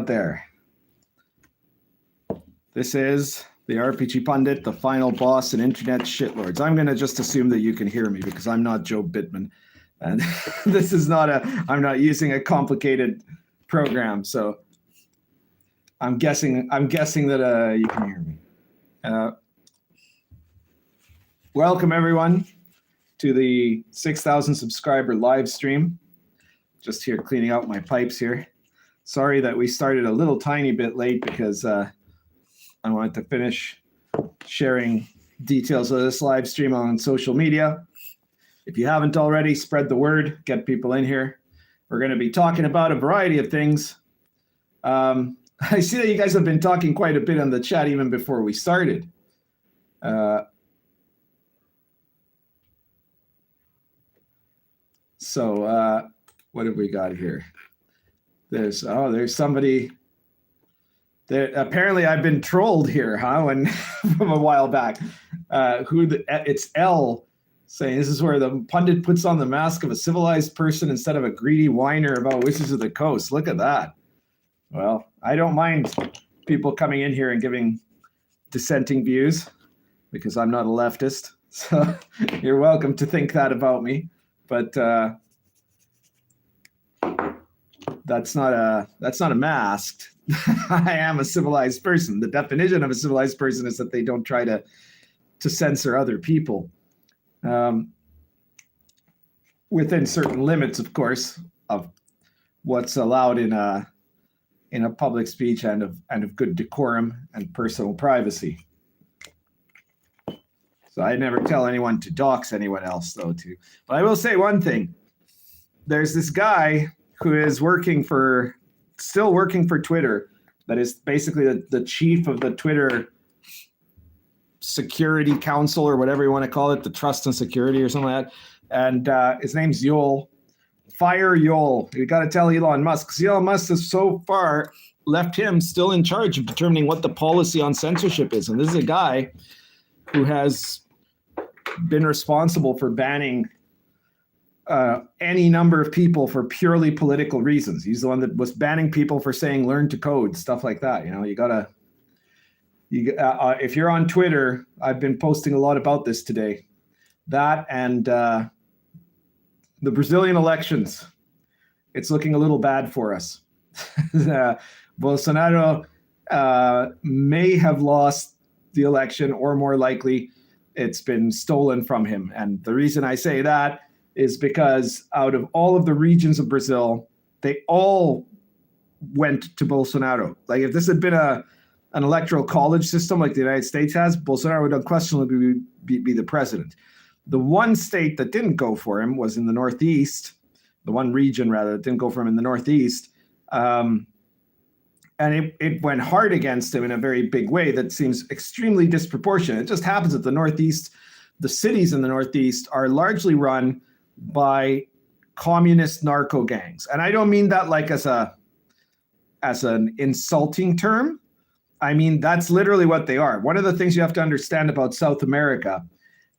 there. This is the RPG Pundit, the final boss and internet shitlords. I'm going to just assume that you can hear me because I'm not Joe Bittman. And this is not I'm not using a complicated program. So I'm guessing that you can hear me. Welcome everyone to the 6,000 subscriber live stream. Just here cleaning out my pipes here. Sorry that we started a little tiny bit late because I wanted to finish sharing details of this live stream on social media. If you haven't already, spread the word, get people in here. We're going to be talking about a variety of things. I see that you guys have been talking quite a bit on the chat even before we started. So what have we got here? There's somebody. There, apparently I've been trolled here, huh? When from a while back. It's L saying this is where the pundit puts on the mask of a civilized person instead of a greedy whiner about Wizards of the Coast. Look at that. Well, I don't mind people coming in here and giving dissenting views because I'm not a leftist. So you're welcome to think that about me. But that's not a mask. I am a civilized person. The definition of a civilized person is that they don't try to censor other people. Within certain limits, of course, of what's allowed in a public speech and of good decorum and personal privacy. So I never tell anyone to dox anyone else, though. But I will say one thing: there's this guy who is still working for Twitter. That is basically the chief of the Twitter Security Council, or whatever you want to call it, the Trust and Security or something like that. And his name's Yoel. Fire Yoel. You got to tell Elon Musk, because Elon Musk has so far left him still in charge of determining what the policy on censorship is. And this is a guy who has been responsible for banning any number of people for purely political reasons. He's the one that was banning people for saying learn to code, stuff like that. You know, if you're on Twitter, I've been posting a lot about this today. That and the Brazilian elections, it's looking a little bad for us. Bolsonaro may have lost the election, or more likely, it's been stolen from him. And the reason I say that is because out of all of the regions of Brazil, they all went to Bolsonaro. Like if this had been an electoral college system like the United States has, Bolsonaro would unquestionably be the president. The one state that didn't go for him was in the Northeast, the one region rather that didn't go for him in the Northeast. And it went hard against him in a very big way that seems extremely disproportionate. It just happens that the Northeast, the cities in the Northeast are largely run by communist narco gangs. And I don't mean that like as an insulting term. I mean, that's literally what they are. One of the things you have to understand about South America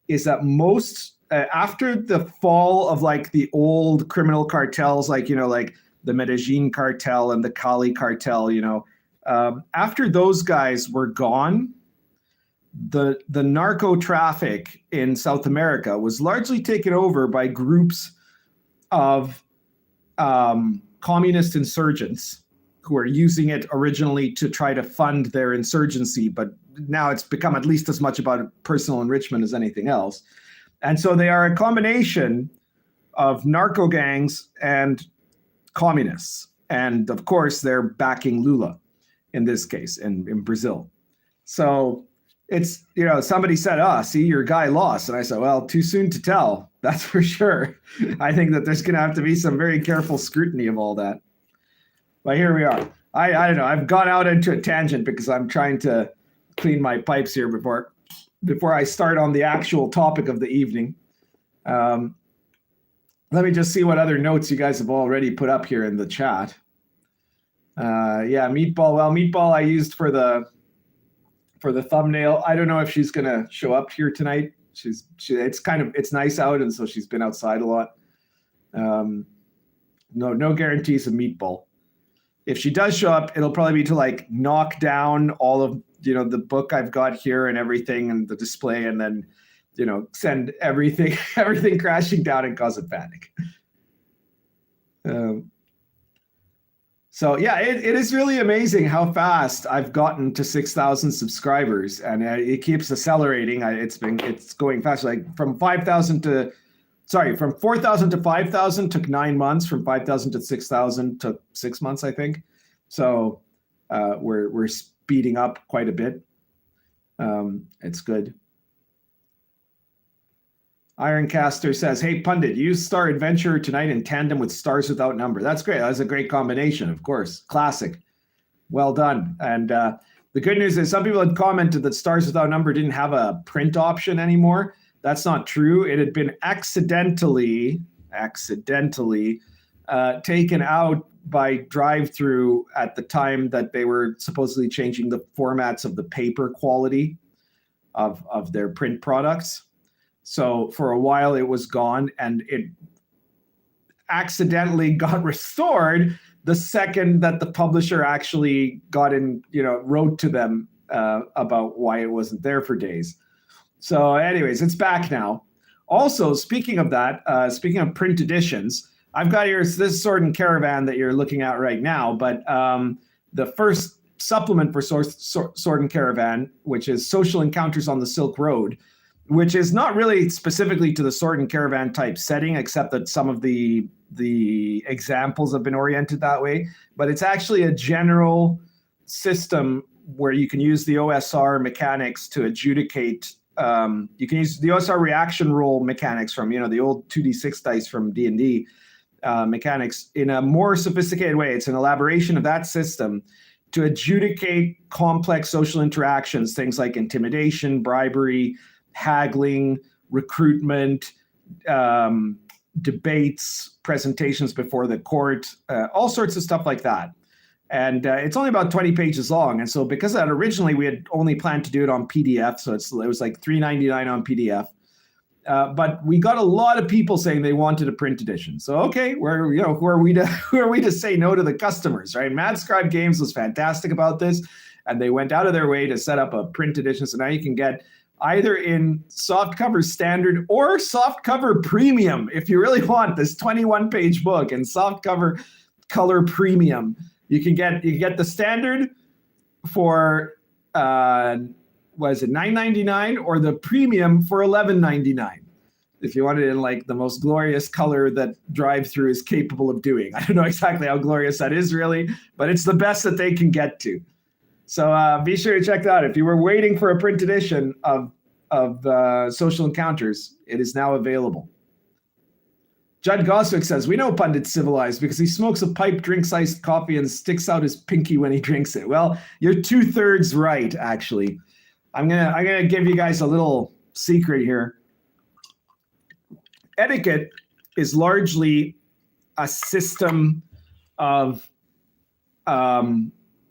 is that most, after the fall of like the old criminal cartels, like, you know, like the Medellin cartel and the Cali cartel, you know, after those guys were gone, the narco traffic in South America was largely taken over by groups of communist insurgents who are using it originally to try to fund their insurgency, but now it's become at least as much about personal enrichment as anything else. And so they are a combination of narco gangs and communists. And of course, they're backing Lula in this case, in Brazil. So it's, you know, somebody said, see, your guy lost. And I said, well, too soon to tell. That's for sure. I think that there's going to have to be some very careful scrutiny of all that. But here we are. I don't know. I've gone out into a tangent because I'm trying to clean my pipes here before I start on the actual topic of the evening. Let me just see what other notes you guys have already put up here in the chat. Yeah, Meatball. Well, Meatball I used for the thumbnail. I don't know if she's gonna show up here tonight. It's nice out, and so she's been outside a lot. No guarantees of Meatball. if she does show up, it'll probably be to like knock down all of, the book I've got here and everything and the display, and then, send everything crashing down and cause a panic. So yeah, it is really amazing how fast I've gotten to 6,000 subscribers, and it keeps accelerating. It's going fast. Like from 4,000 to 5,000 took 9 months. From 5,000 to 6,000 took 6 months, I think. So we're speeding up quite a bit. It's good. Ironcaster says, "Hey Pundit, use Star Adventurer tonight in tandem with Stars Without Number." That's great. That's a great combination, of course. Classic. Well done. And the good news is some people had commented that Stars Without Number didn't have a print option anymore. That's not true. It had been accidentally taken out by drive-through at the time that they were supposedly changing the formats of the paper quality of their print products. So for a while it was gone, and it accidentally got restored the second that the publisher actually got in, wrote to them about why it wasn't there for days. So anyways, it's back now. Also, speaking of that, speaking of print editions, I've got here this Sword and Caravan that you're looking at right now, but the first supplement for Sword and Caravan, which is Social Encounters on the Silk Road, which is not really specifically to the Sword and Caravan type setting, except that some of the examples have been oriented that way. But it's actually a general system where you can use the OSR mechanics to adjudicate. You can use the OSR reaction roll mechanics from, the old 2d6 dice from D&D mechanics in a more sophisticated way. It's an elaboration of that system to adjudicate complex social interactions, things like intimidation, bribery, haggling, recruitment, debates, presentations before the court, all sorts of stuff like that. And it's only about 20 pages long. And so because of that, originally we had only planned to do it on PDF. So it was like $3.99 on PDF. But we got a lot of people saying they wanted a print edition. So okay, who are we to say no to the customers, right? Mad Scribe Games was fantastic about this, and they went out of their way to set up a print edition. So now you can get either in softcover standard or softcover premium. If you really want this 21-page book in softcover color premium, you can get the standard for $9.99 or the premium for $11.99. If you want it in like the most glorious color that drive-through is capable of doing. I don't know exactly how glorious that is really, but it's the best that they can get to. So be sure to check that out. If you were waiting for a print edition of Social Encounters, it is now available. Judd Goswick says, "We know Pundit's civilized because he smokes a pipe, drinks iced coffee, and sticks out his pinky when he drinks it." Well, you're 2/3 right, actually. I'm gonna give you guys a little secret here. Etiquette is largely a system of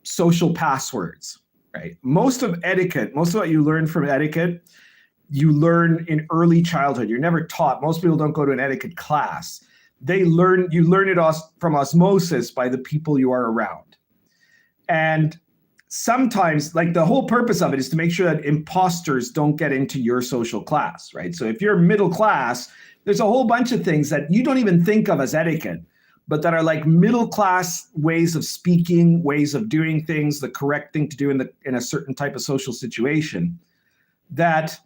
social passwords, right? Most of what you learn from etiquette, you learn in early childhood. You're never taught. Most people don't go to an etiquette class. You learn it from osmosis by the people you are around. And sometimes, like, the whole purpose of it is to make sure that imposters don't get into your social class, right? So if you're middle class, there's a whole bunch of things that you don't even think of as etiquette, but that are like middle class ways of speaking, ways of doing things, the correct thing to do in a certain type of social situation that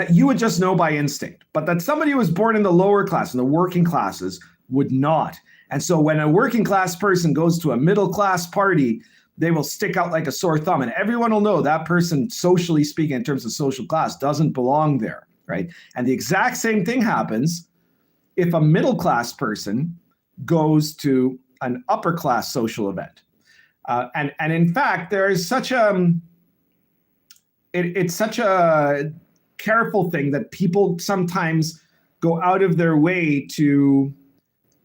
you would just know by instinct, but that somebody who was born in the lower class, in the working classes, would not. And so when a working class person goes to a middle class party, they will stick out like a sore thumb, and everyone will know that person, socially speaking, in terms of social class, doesn't belong there, right? And the exact same thing happens if a middle class person goes to an upper class social event. And in fact, there is such it's such a careful thing that people sometimes go out of their way to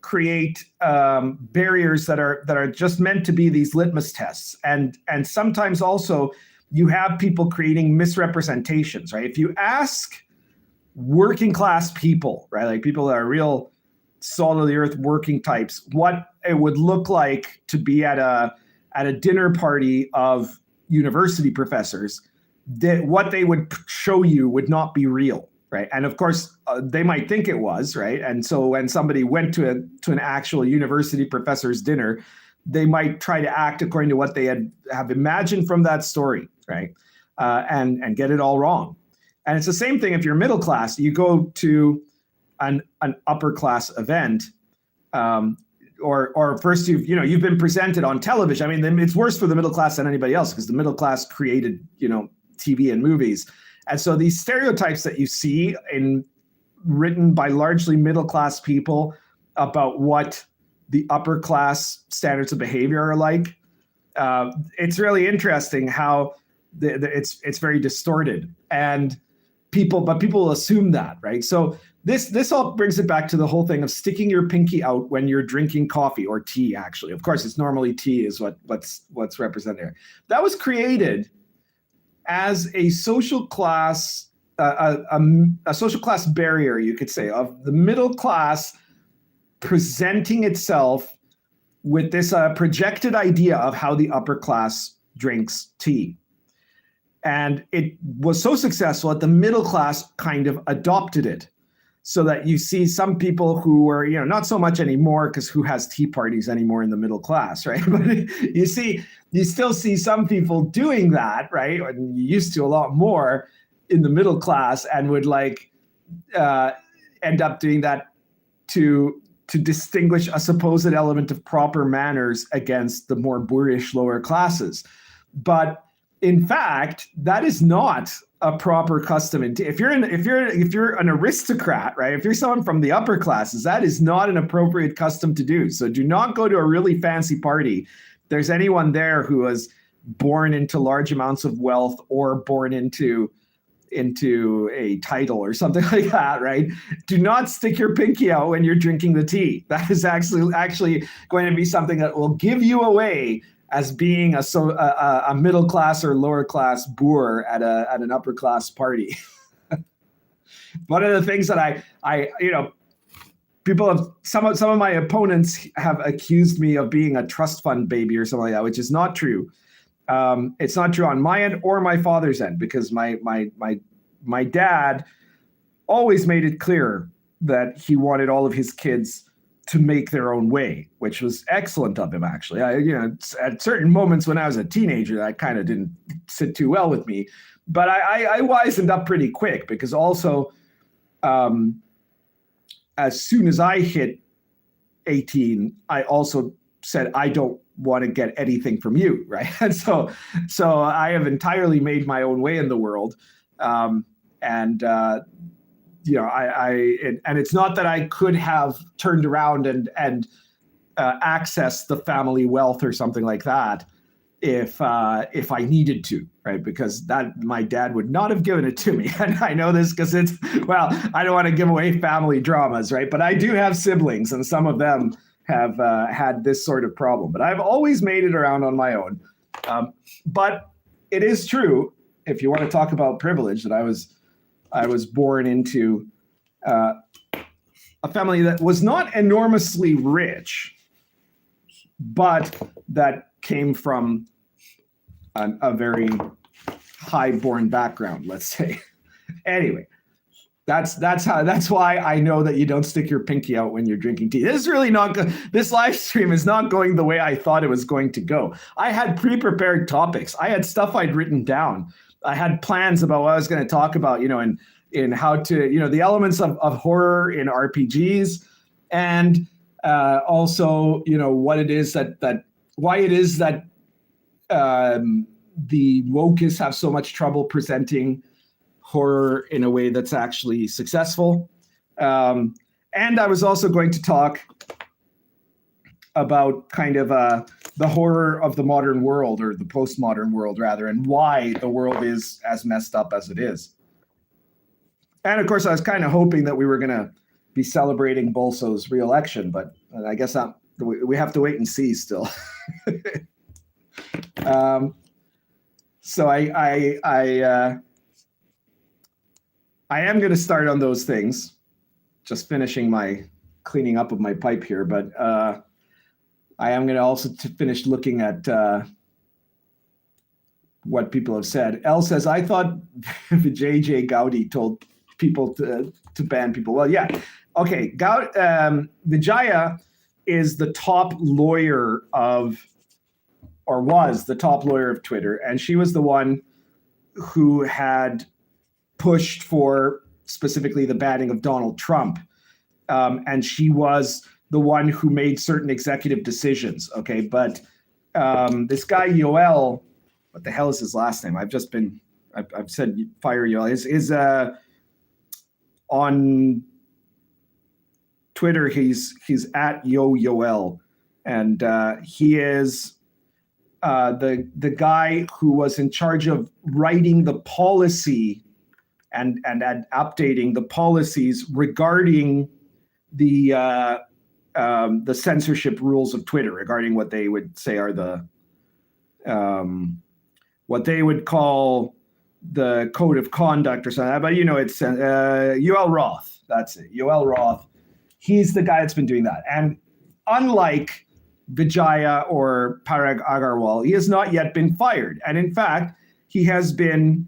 create barriers that are just meant to be these litmus tests. And sometimes also you have people creating misrepresentations, right? If you ask working class people, right, like people that are real salt of the earth working types, what it would look like to be at a dinner party of university professors, that what they would show you would not be real, right? And of course, they might think it was, right? And so when somebody went to an actual university professor's dinner, they might try to act according to what they have imagined from that story, right? And get it all wrong. And it's the same thing if you're middle class. You go to an upper class event, or first you've been presented on television. I mean, it's worse for the middle class than anybody else because the middle class created TV and movies, and so these stereotypes that you see written by largely middle class people about what the upper class standards of behavior are like. It's really interesting how it's very distorted, and people will assume that, right? So this all brings it back to the whole thing of sticking your pinky out when you're drinking coffee or tea. Actually, of course, it's normally tea is what's represented here. That was created as a social class, a social class barrier, you could say, of the middle class presenting itself with this projected idea of how the upper class drinks tea. And it was so successful that the middle class kind of adopted it, so that you see some people who were, not so much anymore, because who has tea parties anymore in the middle class, right? But you still see some people doing that, right? And you used to a lot more in the middle class, and would end up doing that to distinguish a supposed element of proper manners against the more boorish lower classes. But in fact, that is not a proper custom. If you're an aristocrat, right? If you're someone from the upper classes, that is not an appropriate custom to do. So do not go to a really fancy party. If there's anyone there who was born into large amounts of wealth or born into a title or something like that, right? Do not stick your pinky out when you're drinking the tea. That is actually going to be something that will give you away as being a middle class or lower class boor at an upper class party. One of the things that people have, some of my opponents have accused me of being a trust fund baby or something like that, which is not true. It's not true on my end or my father's end, because my dad always made it clear that he wanted all of his kids to make their own way, which was excellent of him, actually. At certain moments when I was a teenager, that kind of didn't sit too well with me, but I wisened up pretty quick, because also as soon as I hit 18, I also said, I don't want to get anything from you, right? And so I have entirely made my own way in the world. And it's not that I could have turned around and accessed the family wealth or something like that if I needed to, right? Because that my dad would not have given it to me. And I know this because I don't want to give away family dramas, right? But I do have siblings, and some of them have had this sort of problem. But I've always made it around on my own. But it is true, if you want to talk about privilege, that I was born into a family that was not enormously rich, but that came from a very high-born background, let's say. Anyway, that's why I know that you don't stick your pinky out when you're drinking tea. This is really not good. This live stream is not going the way I thought it was going to go. I had pre-prepared topics. I had stuff I'd written down. I had plans about what I was going to talk about, in how to, the elements of horror in RPGs, and also, what it is why it is that the wokeists have so much trouble presenting horror in a way that's actually successful. And I was also going to talk about kind of the horror of the modern world, or the postmodern world rather, and why the world is as messed up as it is. And of course, I was kind of hoping that we were going to be celebrating Bolso's re-election, but I guess we have to wait and see still. So I am going to start on those things, just finishing my cleaning up of my pipe here, but I am going to also finish looking at what people have said. Elle says, I thought J.J. Gaudi told people to ban people. Well, yeah. Okay. Vijaya is the top lawyer was the top lawyer of Twitter. And she was the one who had pushed for specifically the banning of Donald Trump. And she was the one who made certain executive decisions. Okay. But this guy, Yoel, what the hell is his last name? I've said fire Yoel. Is on Twitter, he's at Yoel. And he is the guy who was in charge of writing the policy and updating the policies regarding the censorship rules of Twitter, regarding what they would say are the what they would call the code of conduct or something. But it's Yoel Roth. That's it, Yoel Roth. He's the guy that's been doing that. And unlike Vijaya or Parag Agarwal, he has not yet been fired. And in fact, he has been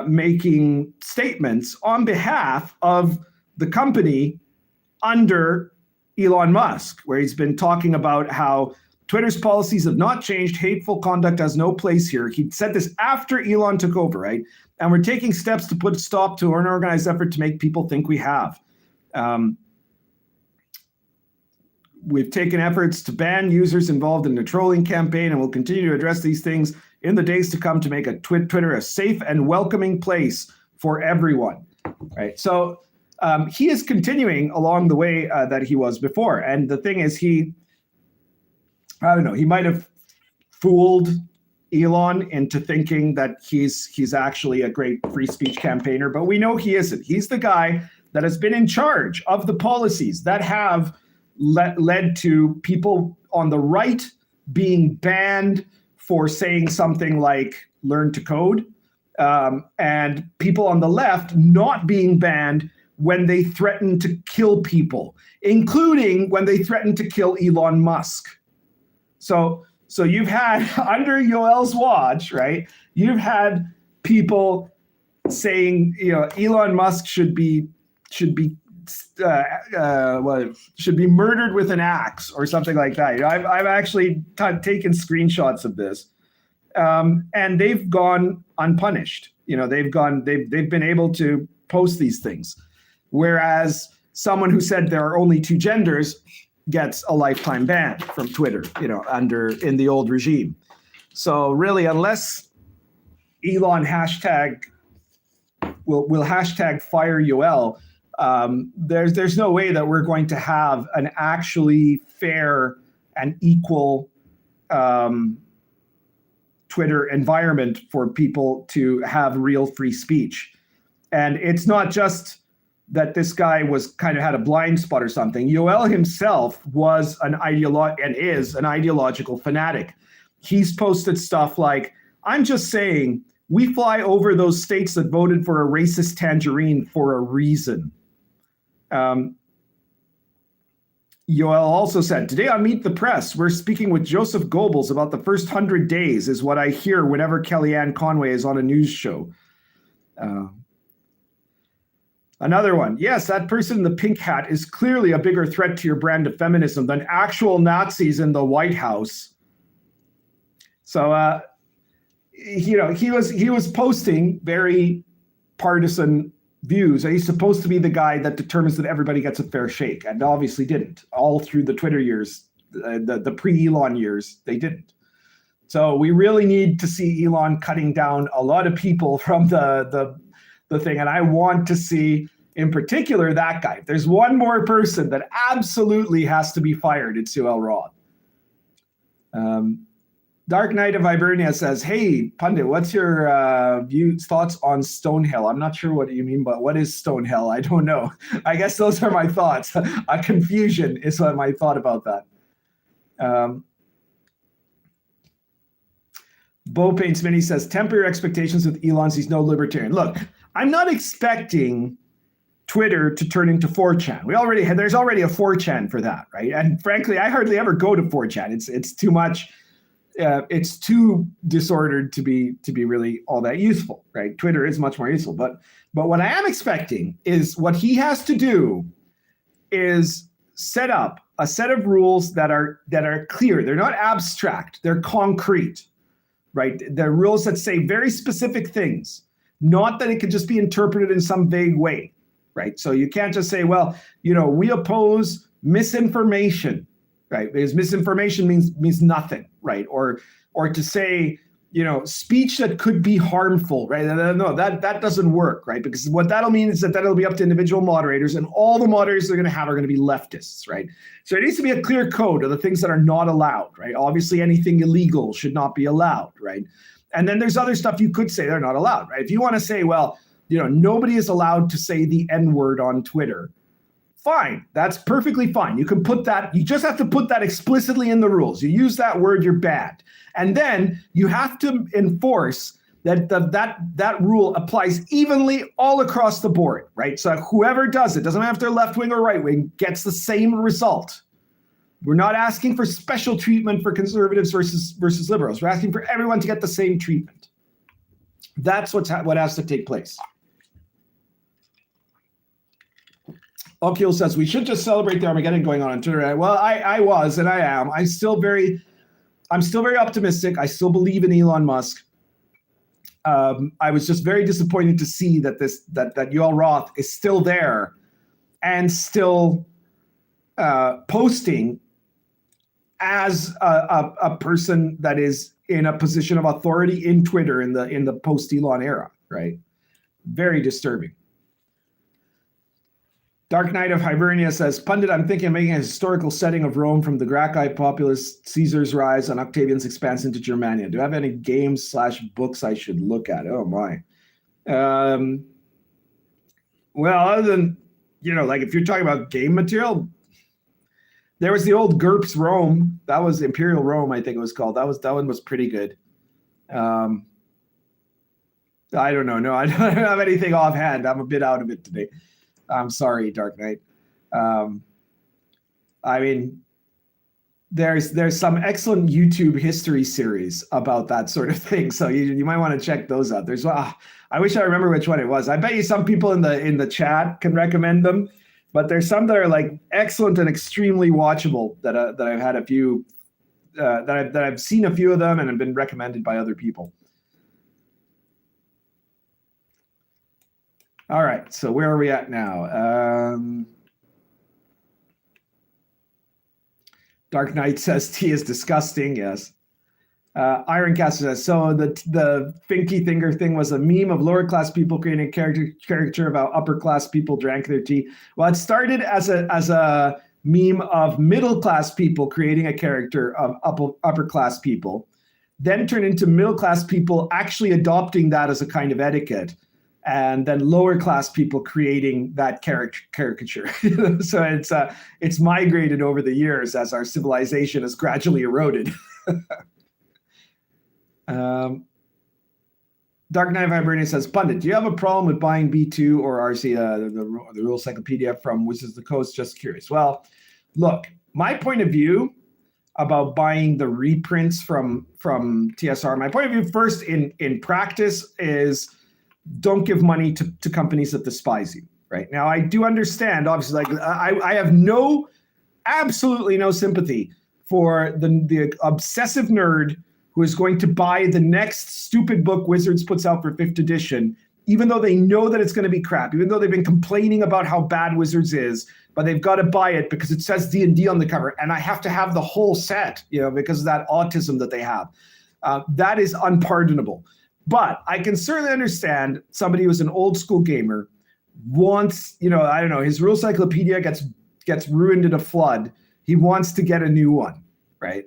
making statements on behalf of the company under Elon Musk, where he's been talking about how Twitter's policies have not changed. Hateful conduct has no place here. He said this after Elon took over, right? And we're taking steps to put a stop to an organized effort to make people think we have. We've taken efforts to ban users involved in the trolling campaign, and we'll continue to address these things in the days to come to make Twitter a safe and welcoming place for everyone. Right. So he is continuing along the way that he was before. And the thing is, I don't know, he might have fooled Elon into thinking that he's actually a great free speech campaigner, but we know he isn't. He's the guy that has been in charge of the policies that have led to people on the right being banned for saying something like learn to code, and people on the left not being banned when they threaten to kill people, including when they threatened to kill Elon Musk. So you've had, under Yoel's watch, right, you've had people saying, Elon Musk should be murdered with an axe or something like that. I've actually taken screenshots of this, and they've gone unpunished. They've been able to post these things, whereas someone who said there are only two genders gets a lifetime ban from Twitter, in the old regime. So really, unless Elon will hashtag fire Yoel, there's no way that we're going to have an actually fair and equal Twitter environment for people to have real free speech. And it's not just that this guy had a blind spot or something. Yoel himself was is an ideological fanatic. He's posted stuff like, I'm just saying, we fly over those states that voted for a racist tangerine for a reason. Yoel also said, today on Meet the Press, we're speaking with Joseph Goebbels about the first 100 days is what I hear whenever Kellyanne Conway is on a news show. Another one. Yes, that person in the pink hat is clearly a bigger threat to your brand of feminism than actual Nazis in the White House. So, he was posting very partisan views. He's supposed to be the guy that determines that everybody gets a fair shake, and obviously didn't. All through the Twitter years, the pre-Elon years, they didn't. So we really need to see Elon cutting down a lot of people from the thing. And I want to see, in particular, that guy. If there's one more person that absolutely has to be fired, it's Yoel Roth. Dark Knight of Hibernia says, hey, Pundit, what's your thoughts on Stonehill? I'm not sure what you mean, but what is Stonehill? I don't know. I guess those are my thoughts. A confusion is what my thought about that. Bo Paints Mini says, temper your expectations with Elon's. He's no libertarian. Look, I'm not expecting Twitter to turn into 4chan. There's already a 4chan for that, right? And frankly, I hardly ever go to 4chan. It's too much. It's too disordered to be really all that useful, right? Twitter is much more useful. But what I am expecting is what he has to do is set up a set of rules that are clear. They're not abstract. They're concrete, right? They're rules that say very specific things, not that it could just be interpreted in some vague way, right? So you can't just say, well, we oppose misinformation, right? Because misinformation means nothing, right? Or to say, speech that could be harmful, right? No, that doesn't work, right? Because what that'll mean is that'll be up to individual moderators, and all the moderators they're going to have are going to be leftists, right? So it needs to be a clear code of the things that are not allowed, right? Obviously, anything illegal should not be allowed, right? And then there's other stuff you could say they're not allowed, right? If you want to say, well, nobody is allowed to say the N-word on Twitter, fine, that's perfectly fine. You can put that, you just have to put that explicitly in the rules. You use that word, you're banned. And then you have to enforce that rule applies evenly all across the board, right? So whoever does it, doesn't matter if they're left wing or right wing, gets the same result. We're not asking for special treatment for conservatives versus liberals. We're asking for everyone to get the same treatment. That's what has to take place. Occult says we should just celebrate the Armageddon going on Twitter. Well, I was and I am. I'm still very optimistic. I still believe in Elon Musk. I was just very disappointed to see that Yoel Roth is still there and still posting as a person that is in a position of authority in Twitter in the post-Elon era, right? Very disturbing. Dark Knight of Hibernia says, Pundit, I'm thinking of making a historical setting of Rome from the Gracchi populace, Caesar's rise, and Octavian's expanse into Germania. Do I have any games/books I should look at? Oh, my. Well, other than, like if you're talking about game material, there was the old GURPS Rome. That was Imperial Rome, I think it was called. That one was pretty good. I don't know. No, I don't have anything offhand. I'm a bit out of it today. I'm sorry, Dark Knight. I mean, there's some excellent YouTube history series about that sort of thing, so you might want to check those out. There's I wish I remember which one it was. I bet you some people in the chat can recommend them, but there's some that are like excellent and extremely watchable that I've had a few that I've seen a few of them and have been recommended by other people. All right, so where are we at now? Dark Knight says tea is disgusting. Yes. Ironcaster says, so the Finky Finger thing was a meme of lower class people creating a caricature of how upper class people drank their tea. Well, it started as a meme of middle class people creating a character of upper class people, then turned into middle class people actually adopting that as a kind of etiquette, and then lower class people creating that caricature. So it's migrated over the years as our civilization has gradually eroded. Dark Knight of Hibernia says, Pundit, do you have a problem with buying B2 or RC, the Rule Encyclopedia from Wizards of the Coast? Just curious. Well, look, my point of view about buying the reprints from TSR, my point of view first in practice is don't give money to companies that despise you, right? Now, I do understand, obviously, like I have absolutely no sympathy for the obsessive nerd who is going to buy the next stupid book Wizards puts out for 5th edition, even though they know that it's going to be crap, even though they've been complaining about how bad Wizards is, but they've got to buy it because it says D&D on the cover, and I have to have the whole set, because of that autism that they have. That is unpardonable. But I can certainly understand somebody who's an old school gamer wants, I don't know, his Rule Encyclopedia gets ruined in a flood. He wants to get a new one, right?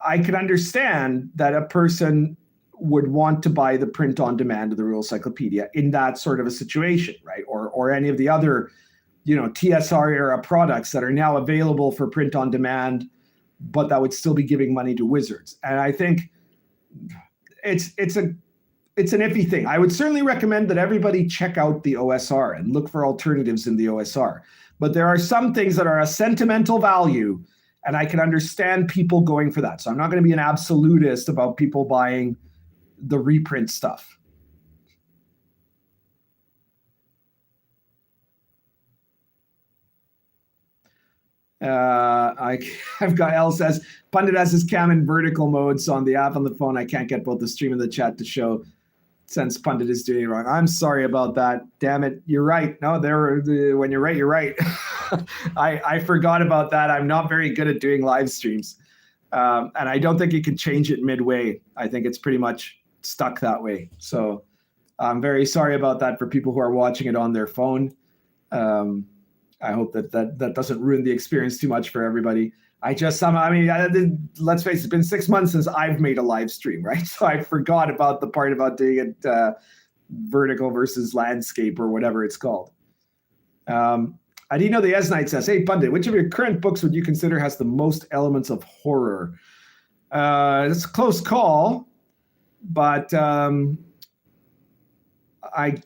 I can understand that a person would want to buy the print on demand of the Rule Encyclopedia in that sort of a situation, right? Or any of the other, TSR era products that are now available for print on demand, but that would still be giving money to Wizards. And I think it's it's an iffy thing. I would certainly recommend that everybody check out the OSR and look for alternatives in the OSR. But there are some things that are a sentimental value, and I can understand people going for that. So I'm not going to be an absolutist about people buying the reprint stuff. I've got L says, Pundit has his cam in vertical mode, so on the app on the phone, I can't get both the stream and the chat to show since Pundit is doing it wrong. I'm sorry about that. Damn it. You're right. No, when you're right, you're right. I forgot about that. I'm not very good at doing live streams. And I don't think you can change it midway. I think it's pretty much stuck that way. So I'm very sorry about that for people who are watching it on their phone. I hope that doesn't ruin the experience too much for everybody. Let's face it, it's been 6 months since I've made a live stream, right? So I forgot about the part about doing it vertical versus landscape or whatever it's called. Adino the Esnite says, hey, Pundit, which of your current books would you consider has the most elements of horror? It's a close call, but I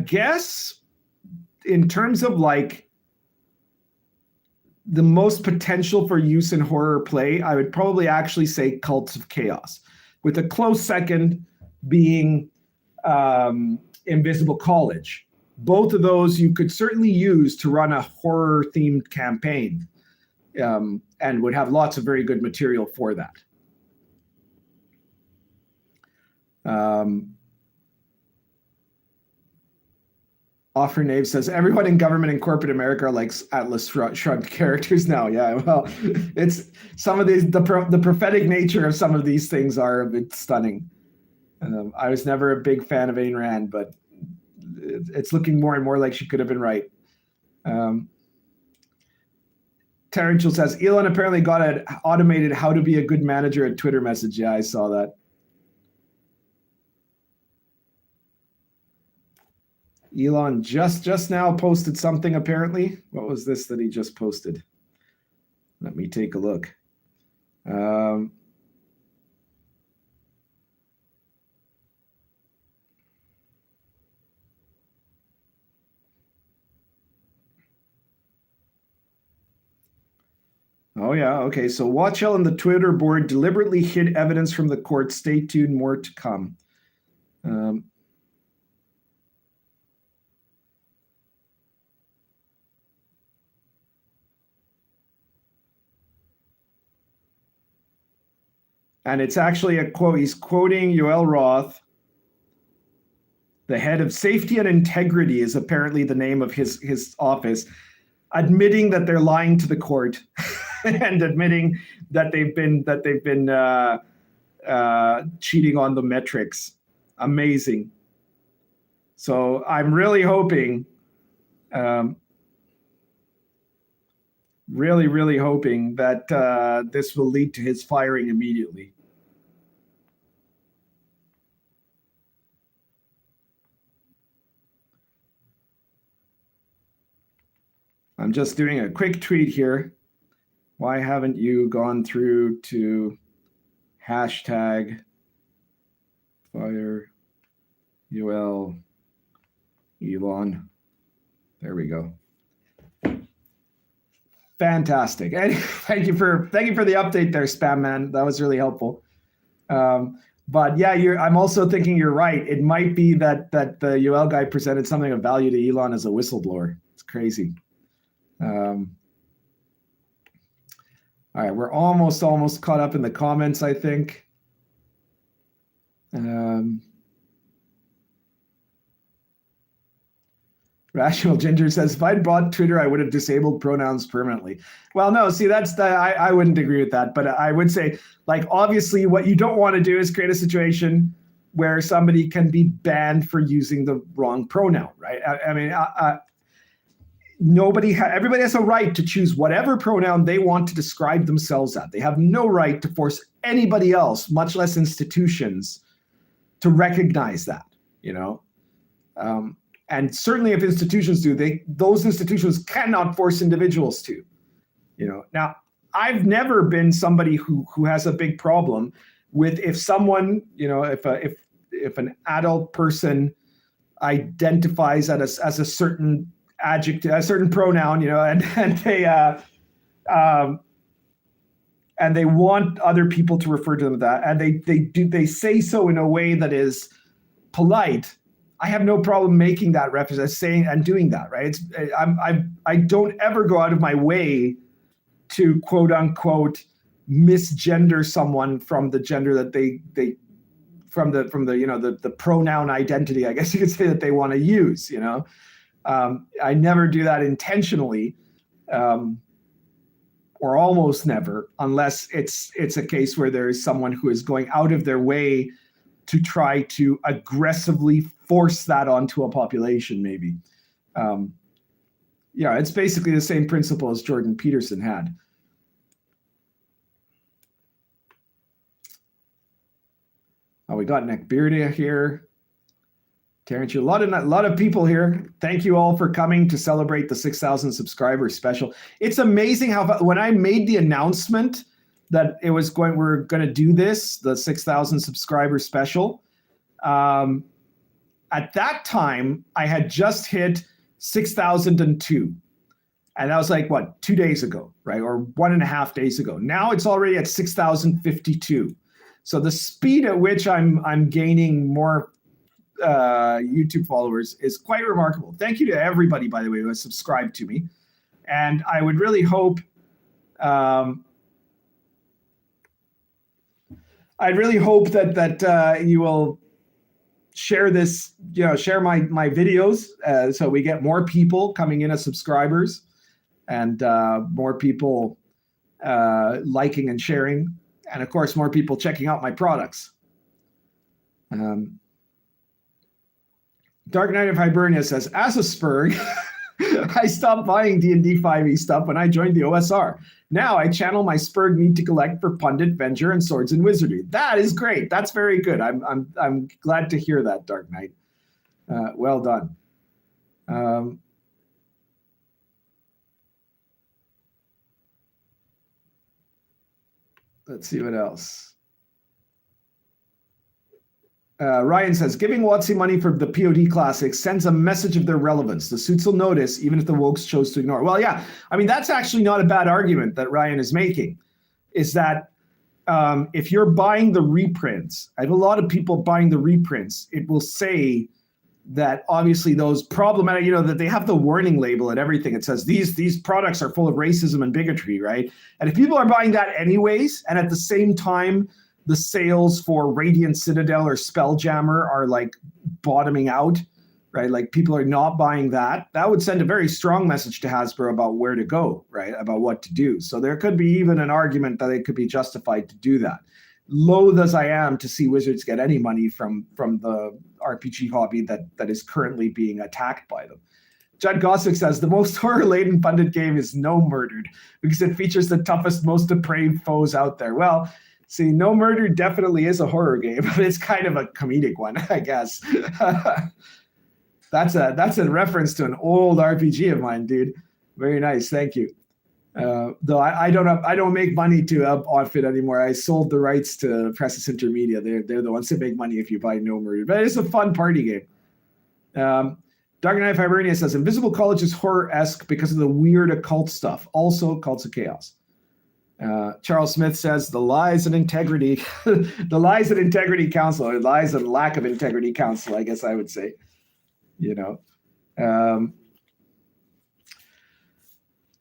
guess in terms of like the most potential for use in horror play, I would probably actually say Cults of Chaos, with a close second being Invisible College. Both of those you could certainly use to run a horror-themed campaign, and would have lots of very good material for that. Offer Nave says, everyone in government and corporate America are like Atlas Shrugged characters now. Yeah, well, it's some of these, the prophetic nature of some of these things are a bit stunning. I was never a big fan of Ayn Rand, but it's looking more and more like she could have been right. Tarantula says, Elon apparently got an automated how to be a good manager at Twitter message. Yeah, I saw that. Elon just now posted something, apparently. What was this that he just posted? Let me take a look. Oh, yeah. Okay. So Watchell and the Twitter board deliberately hid evidence from the court. Stay tuned. More to come. And it's actually a quote. He's quoting Yoel Roth. The head of safety and integrity is apparently the name of his office, admitting that they're lying to the court and admitting that they've been cheating on the metrics. Amazing. So I'm really hoping, really hoping that this will lead to his firing immediately. I'm just doing a quick tweet here. Why haven't you gone through to hashtag fire UL Elon? There we go. Fantastic. And thank you for the update there, Spam Man. That was really helpful. But yeah, I'm also thinking you're right. It might be that the UL guy presented something of value to Elon as a whistleblower. It's crazy. All right, we're almost caught up in the comments, I think. Rational Ginger says, if I'd bought Twitter, I would have disabled pronouns permanently. Well, no, see, I wouldn't agree with that. But I would say, like, obviously what you don't want to do is create a situation where somebody can be banned for using the wrong pronoun, right? I mean, everybody has a right to choose whatever pronoun they want to describe themselves at. They have no right to force anybody else, much less institutions, to recognize that, you know? And certainly if institutions do, those institutions cannot force individuals to, you know? Now, I've never been somebody who has a big problem with if someone, you know, if if an adult person identifies as a certain adjective, a certain pronoun, and they want other people to refer to them with that, and they say so in a way that is polite, I have no problem making that reference, saying and doing that, right? I don't ever go out of my way to quote unquote misgender someone from the gender that they from the pronoun identity, I guess you could say, that they want to use. I never do that intentionally, or almost never, unless it's a case where there is someone who is going out of their way to try to aggressively force that onto a population, maybe. It's basically the same principle as Jordan Peterson had. Oh, we got Nick Beardia here. Terrence, a lot of people here. Thank you all for coming to celebrate the 6,000 subscribers special. It's amazing how when I made the announcement that we're going to do this, the 6,000 subscriber special. At that time, I had just hit 6,002. And that was like, 2 days ago, right? Or 1.5 days ago. Now it's already at 6,052. So the speed at which I'm gaining more YouTube followers is quite remarkable. Thank you to everybody, by the way, who has subscribed to me. And I would really hope, that you will share this, share my videos, so we get more people coming in as subscribers, and more people liking and sharing, and of course more people checking out my products. Dark Knight of Hibernia says, as a Spurg, I stopped buying D&D 5e stuff when I joined the OSR. Now I channel my Spurg need to collect for Pundit, Venture, and Swords and Wizardry. That is great. That's very good. I'm glad to hear that, Dark Knight. Well done. Let's see what else. Ryan says, giving WotC money for the POD classics sends a message of their relevance. The suits will notice, even if the wokes chose to ignore. Well, yeah, I mean, that's actually not a bad argument that Ryan is making, is that if you're buying the reprints, I have a lot of people buying the reprints, it will say that obviously those problematic, that they have the warning label and everything. It says these products are full of racism and bigotry, right? And if people are buying that anyways, and at the same time, the sales for Radiant Citadel or Spelljammer are like bottoming out, right? Like people are not buying that. That would send a very strong message to Hasbro about where to go, right? About what to do. So there could be even an argument that it could be justified to do that. Loath as I am to see Wizards get any money from the RPG hobby that is currently being attacked by them. Judd Gossick says, the most horror-laden funded game is No Murdered because it features the toughest, most depraved foes out there. Well, see, No Murder definitely is a horror game, but it's kind of a comedic one, I guess. That's a reference to an old RPG of mine, dude. Very nice, thank you. Though I don't make money to outfit anymore. I sold the rights to Presses Intermedia. They're the ones that make money if you buy No Murder. But it's a fun party game. Dark Knight of Hibernia says, Invisible College is horror-esque because of the weird occult stuff. Also, Cults of Chaos. Charles Smith says the lies and integrity, the lies and integrity council, or lies and lack of integrity council, I guess I would say,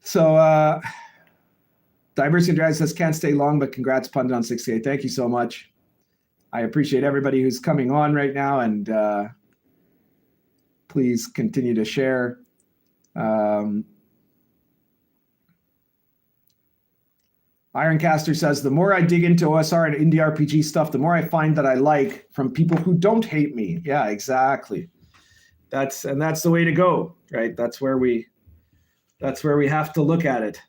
So Diversity Drive says can't stay long, but congrats Pundit on 68. Thank you so much. I appreciate everybody who's coming on right now, and please continue to share. Ironcaster says, the more I dig into OSR and indie RPG stuff, the more I find that I like from people who don't hate me. Yeah, exactly. That's the way to go, right? That's where we have to look at it.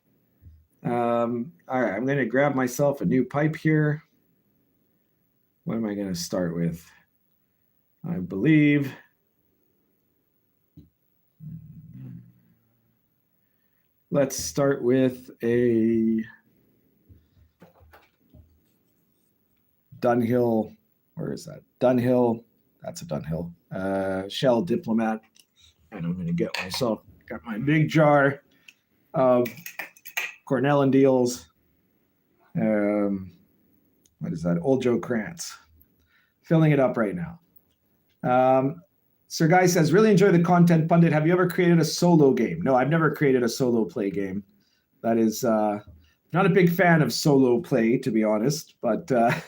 All right, I'm going to grab myself a new pipe here. What am I going to start with? I believe let's start with a Dunhill. Where is that? Dunhill That's a done hill. Shell Diplomat. And I'm going to get myself, got my big jar of Cornell and Deals. What is that? Old Joe Krantz. Filling it up right now. Sir Guy says, really enjoy the content, Pundit. Have you ever created a solo game? No, I've never created a solo play game. That is not a big fan of solo play, to be honest. But I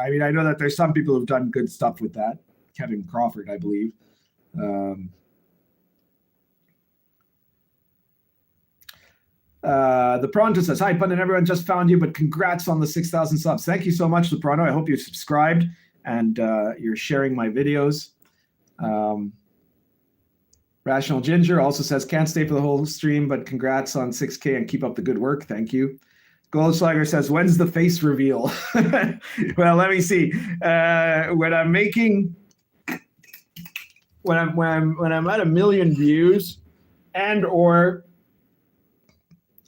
mean, I know that there's some people who've done good stuff with that. Kevin Crawford, I believe. The Pronto says, hi, Pundit, everyone just found you, but congrats on the 6,000 subs. Thank you so much, the Pronto. I hope you subscribed and you're sharing my videos. Rational Ginger also says, can't stay for the whole stream, but congrats on 6K and keep up the good work. Thank you. Goldschlager says, when's the face reveal? Well, let me see. When I'm making, when I'm at 1 million views, and or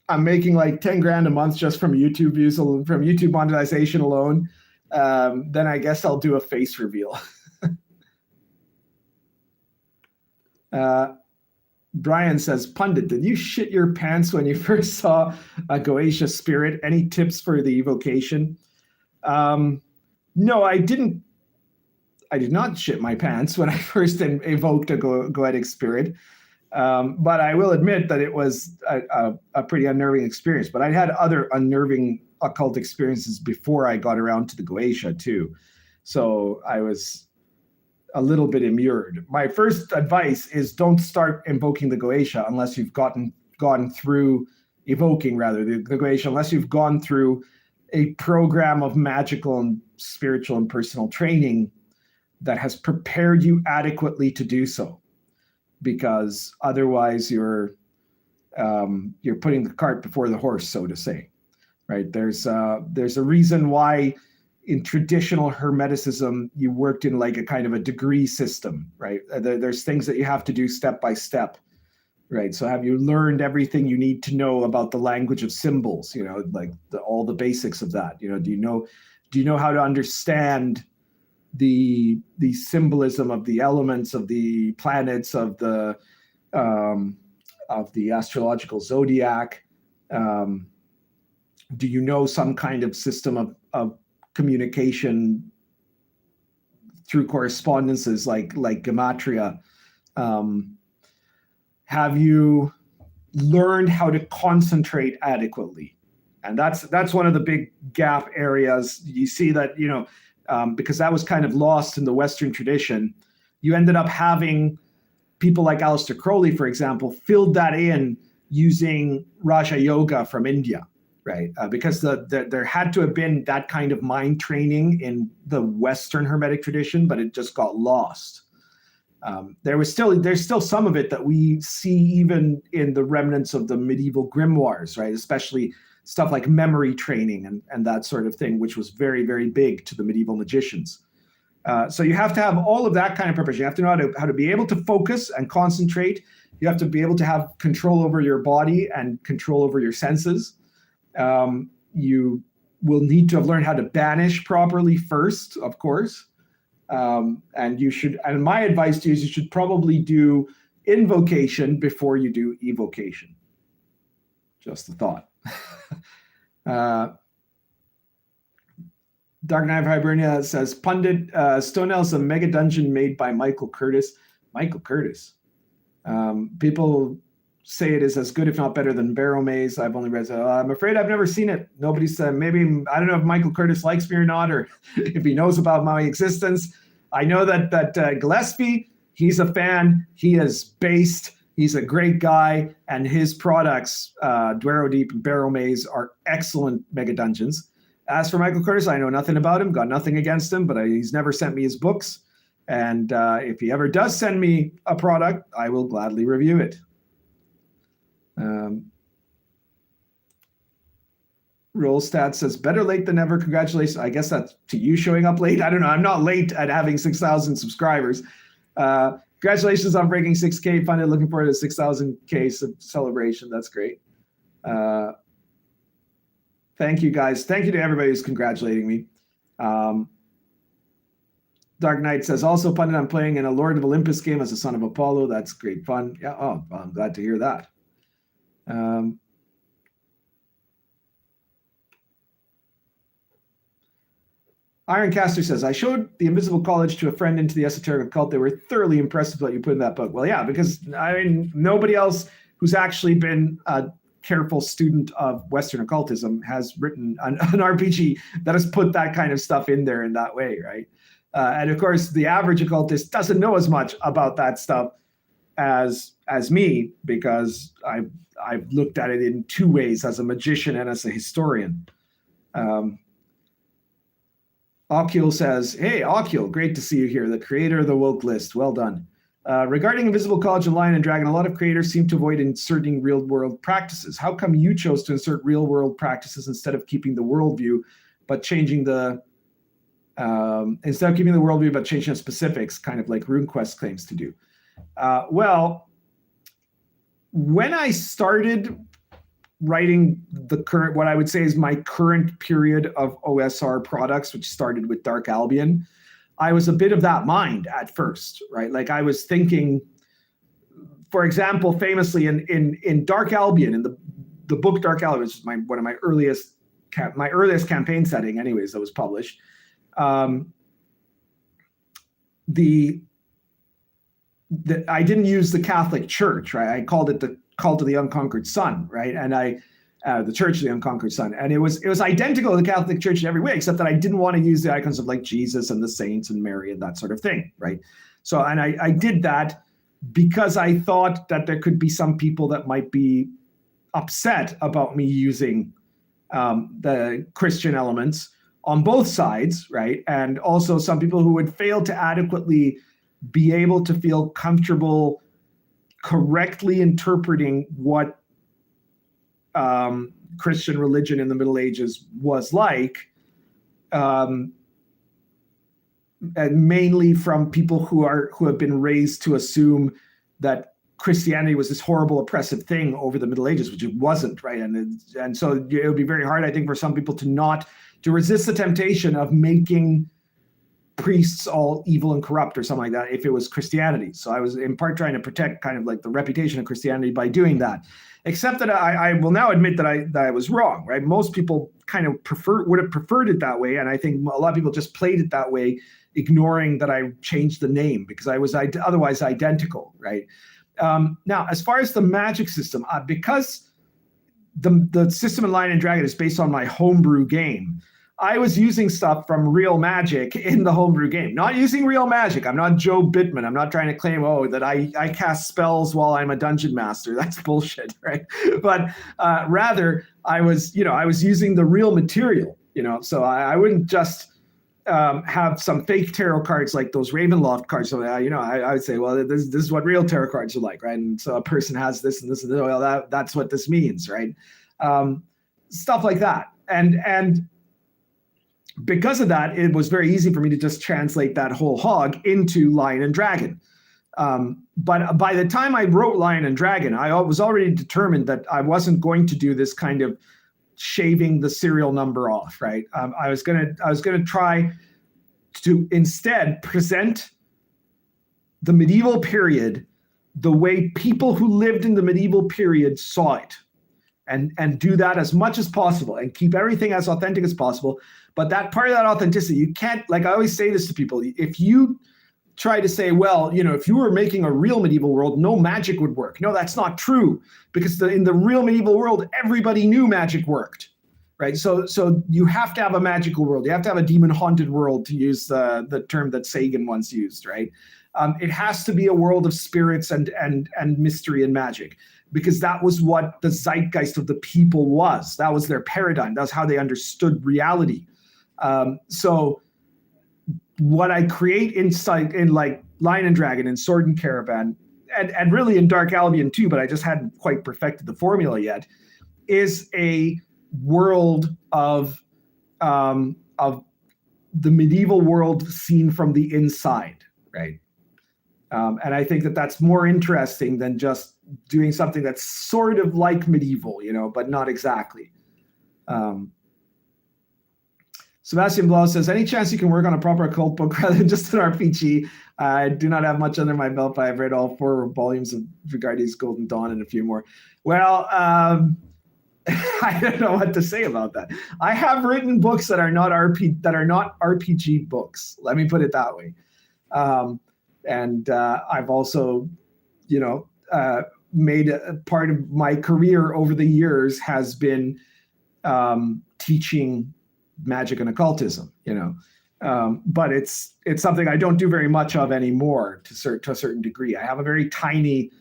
I'm making like 10 grand a month just from YouTube views, from YouTube monetization alone, then I guess I'll do a face reveal. Brian says, Pundit, did you shit your pants when you first saw a Goetia spirit? Any tips for the evocation? No, I didn't. I did not shit my pants when I first evoked a Goetic spirit. But I will admit that it was a pretty unnerving experience. But I'd had other unnerving occult experiences before I got around to the Goetia too. So I was a little bit immured. My first advice is don't start invoking the Goetia unless you've gone through evoking the Goetia, unless you've gone through a program of magical and spiritual and personal training that has prepared you adequately to do so. Because otherwise you're putting the cart before the horse, so to say, right? There's a reason why in traditional Hermeticism you worked in like a kind of a degree system, right? There's things that you have to do step by step, right? So have you learned everything you need to know about the language of symbols? You know, like all the basics of that. You know, do you know how to understand the symbolism of the elements, of the planets, of the astrological zodiac? Do you know some kind of system of communication through correspondences like gematria? Have you learned how to concentrate adequately? And that's one of the big gap areas. You see that, you know, because that was kind of lost in the Western tradition, you ended up having people like Aleister Crowley, for example, filled that in using Raja Yoga from India, right? Because there had to have been that kind of mind training in the Western Hermetic tradition, but it just got lost. There's still some of it that we see even in the remnants of the medieval grimoires, right? Especially stuff like memory training and that sort of thing, which was very, very big to the medieval magicians. So you have to have all of that kind of preparation. You have to know how to be able to focus and concentrate. You have to be able to have control over your body and control over your senses. You will need to have learned how to banish properly first, of course. And my advice to you is you should probably do invocation before you do evocation. Just a thought. Dark Knight of Hibernia says, Pundit, Stonehell's a mega dungeon made by Michael Curtis. Michael Curtis. People say it is as good, if not better, than Barrow Maze. I've only read it. I'm afraid I've never seen it. Nobody said, maybe, I don't know if Michael Curtis likes me or not, or if he knows about my existence. I know that Gillespie, he's a fan. He is based. He's a great guy, and his products, Dwaro Deep and Barrow Maze, are excellent mega dungeons. As for Michael Curtis, I know nothing about him, got nothing against him, but he's never sent me his books. And if he ever does send me a product, I will gladly review it. Rollstat says, better late than never. Congratulations. I guess that's to you showing up late. I don't know. I'm not late at having 6,000 subscribers. Congratulations on breaking 6K. Funded. Looking forward to 6,000K celebration. That's great. Thank you, guys. Thank you to everybody who's congratulating me. Dark Knight says, also pundit on playing in a Lord of Olympus game as a son of Apollo. That's great fun. Yeah, oh, well, I'm glad to hear that. Ironcaster says, I showed The Invisible College to a friend into the Esoteric Occult. They were thoroughly impressed with what you put in that book. Well, yeah, because I mean, nobody else who's actually been a careful student of Western occultism has written an RPG that has put that kind of stuff in there in that way, right? And of course, the average occultist doesn't know as much about that stuff as me, because I've looked at it in two ways, as a magician and as a historian. Occult says, hey, Occult, great to see you here, the creator of the woke list. Well done. Regarding Invisible College and Lion and Dragon, a lot of creators seem to avoid inserting real-world practices. How come you chose to insert real-world practices instead of keeping the worldview, but changing the specifics, kind of like RuneQuest claims to do? Well, when I started writing what I would say is my current period of OSR products, which started with Dark Albion, I was a bit of that mind at first, right? Like I was thinking, for example, famously in Dark Albion, in the book Dark Albion, which is one of my earliest campaign setting, anyways, that was published. I didn't use the Catholic Church, right? I called it the Cult of the Unconquered Sun, right? And the Church of the Unconquered Sun, and it was identical to the Catholic Church in every way, except that I didn't want to use the icons of like Jesus and the saints and Mary and that sort of thing, right? So, and I did that because I thought that there could be some people that might be upset about me using the Christian elements on both sides, right? And also some people who would fail to adequately be able to feel comfortable correctly interpreting what Christian religion in the Middle Ages was like, and mainly from people who have been raised to assume that Christianity was this horrible oppressive thing over the Middle Ages, which it wasn't, right? And so it would be very hard, I think, for some people to resist the temptation of making priests all evil and corrupt or something like that if it was Christianity. So I was in part trying to protect kind of like the reputation of Christianity by doing that. Except that I will now admit that I was wrong, right? Most people kind of would have preferred it that way, and I think a lot of people just played it that way, ignoring that I changed the name because I was otherwise identical, right? Now, as far as the magic system, because the system in Lion and Dragon is based on my homebrew game, I was using stuff from real magic in the homebrew game, not using real magic. I'm not Joe Bittman. I'm not trying to claim, that I cast spells while I'm a dungeon master. That's bullshit, right? But rather, I was using the real material, so I wouldn't just have some fake tarot cards like those Ravenloft cards. So, I would say, well, this is what real tarot cards are like, right? And so a person has this and this and this. Well, that's what this means, right? Stuff like that. And because of that, it was very easy for me to just translate that whole hog into Lion and Dragon. But by the time I wrote Lion and Dragon, I was already determined that I wasn't going to do this kind of shaving the serial number off, right? I was gonna try to instead present the medieval period the way people who lived in the medieval period saw it, and do that as much as possible and keep everything as authentic as possible. But that part of that authenticity, you can't, like I always say this to people, if you try to say, well, if you were making a real medieval world, no magic would work. No, that's not true, because in the real medieval world, everybody knew magic worked, right? So you have to have a magical world. You have to have a demon-haunted world, to use the term that Sagan once used, right? It has to be a world of spirits and mystery and magic, because that was what the zeitgeist of the people was. That was their paradigm. That's how they understood reality. So what I create in like Lion and Dragon and Sword and Caravan, and really in Dark Albion too, but I just hadn't quite perfected the formula yet, is a world of the medieval world seen from the inside, right? And I think that that's more interesting than just doing something that's sort of like medieval, but not exactly. Sebastian Blau says, any chance you can work on a proper occult book rather than just an RPG? I do not have much under my belt, but I've read all 4 volumes of Vigardi's Golden Dawn and a few more. Well, I don't know what to say about that. I have written books that are not RPG books. Let me put it that way. And I've also, made a part of my career over the years has been teaching magic and occultism. But it's something I don't do very much of anymore to a certain degree. I have a very tiny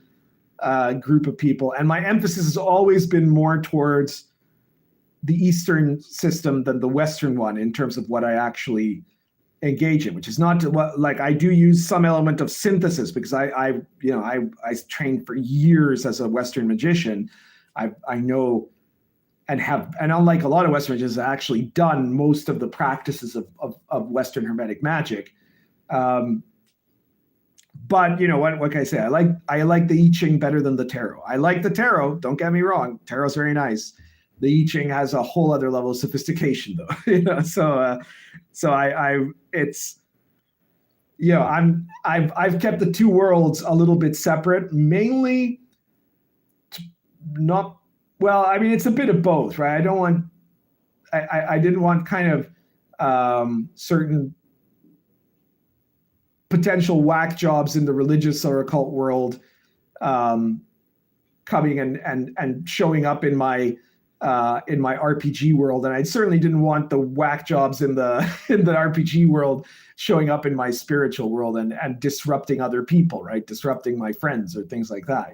group of people, and my emphasis has always been more towards the Eastern system than the Western one in terms of what I actually engage in, which is not like I do use some element of synthesis because I trained for years as a Western magician. I know and unlike a lot of Western magicians, I've actually done most of the practices of Western Hermetic magic. But what can I say? I like the I Ching better than the tarot. I like the tarot. Don't get me wrong. Tarot's very nice. The I Ching has a whole other level of sophistication, though. I've kept the two worlds a little bit separate, mainly not. Well, I mean, it's a bit of both, right? I didn't want kind of certain potential whack jobs in the religious or occult world coming and showing up in my RPG world, and I certainly didn't want the whack jobs in the RPG world showing up in my spiritual world and disrupting other people, right? Disrupting my friends or things like that,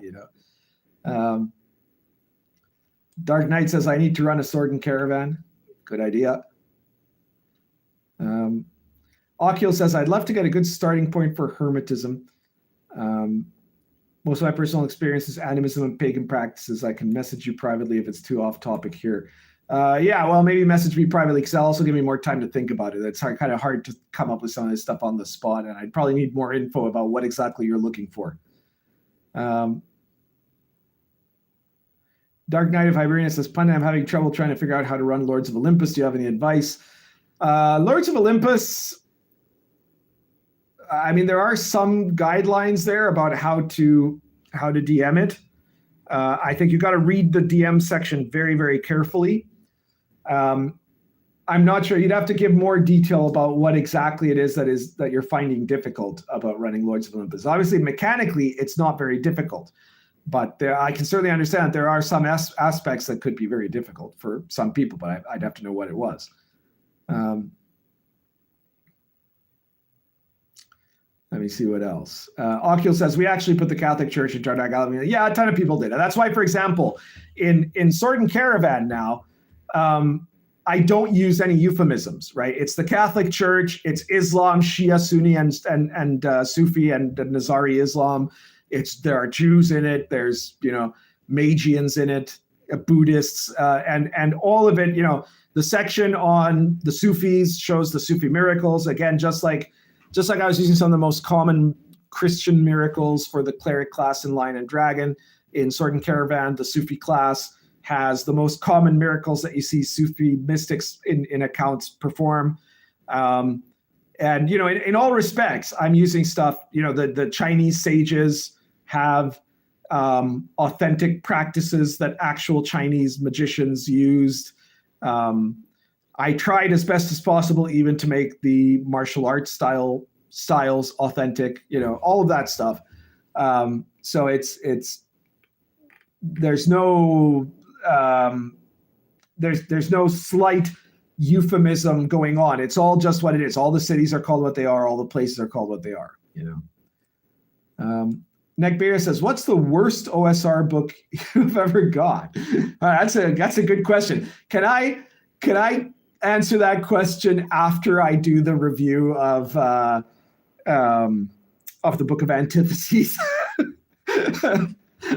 Dark Knight says, I need to run a sword and caravan. Good idea. Occult says, I'd love to get a good starting point for Hermetism. Most of my personal experience is animism and pagan practices. I can message you privately if it's too off topic here. Well, maybe message me privately because that'll also give me more time to think about it. It's kind of hard to come up with some of this stuff on the spot, and I'd probably need more info about what exactly you're looking for. Dark Knight of Hibernia says, Pundit, I'm having trouble trying to figure out how to run Lords of Olympus. Do you have any advice? Lords of Olympus, I mean, there are some guidelines there about how to DM it. I think you got to read the DM section very, very carefully. I'm not sure. You'd have to give more detail about what exactly it is that you're finding difficult about running Lords of Olympus. Obviously, mechanically, it's not very difficult. But I can certainly understand that there are some aspects that could be very difficult for some people, but I'd have to know what it was. Let me see what else. Occult says, we actually put the Catholic Church in Tardagalami. Yeah, a ton of people did. And that's why, for example, in Sword and Caravan now, I don't use any euphemisms, right? It's the Catholic Church, it's Islam, Shia, Sunni, and Sufi and Nizari Islam. There are Jews in it. There's Magians in it, Buddhists, and all of it. The section on the Sufis shows the Sufi miracles. Again, just like I was using some of the most common Christian miracles for the cleric class in Lion and Dragon. In Sword and Caravan, the Sufi class has the most common miracles that you see Sufi mystics in accounts perform. And in all respects, I'm using stuff. The Chinese sages have authentic practices that actual Chinese magicians used. I tried as best as possible even to make the martial arts styles authentic, all of that stuff. So there's no slight euphemism going on. It's all just what it is. All the cities are called what they are. All the places are called what they are, Neckbeer says, what's the worst OSR book you've ever got? That's a good question. Can I answer that question after I do the review of the Book of Antitheses?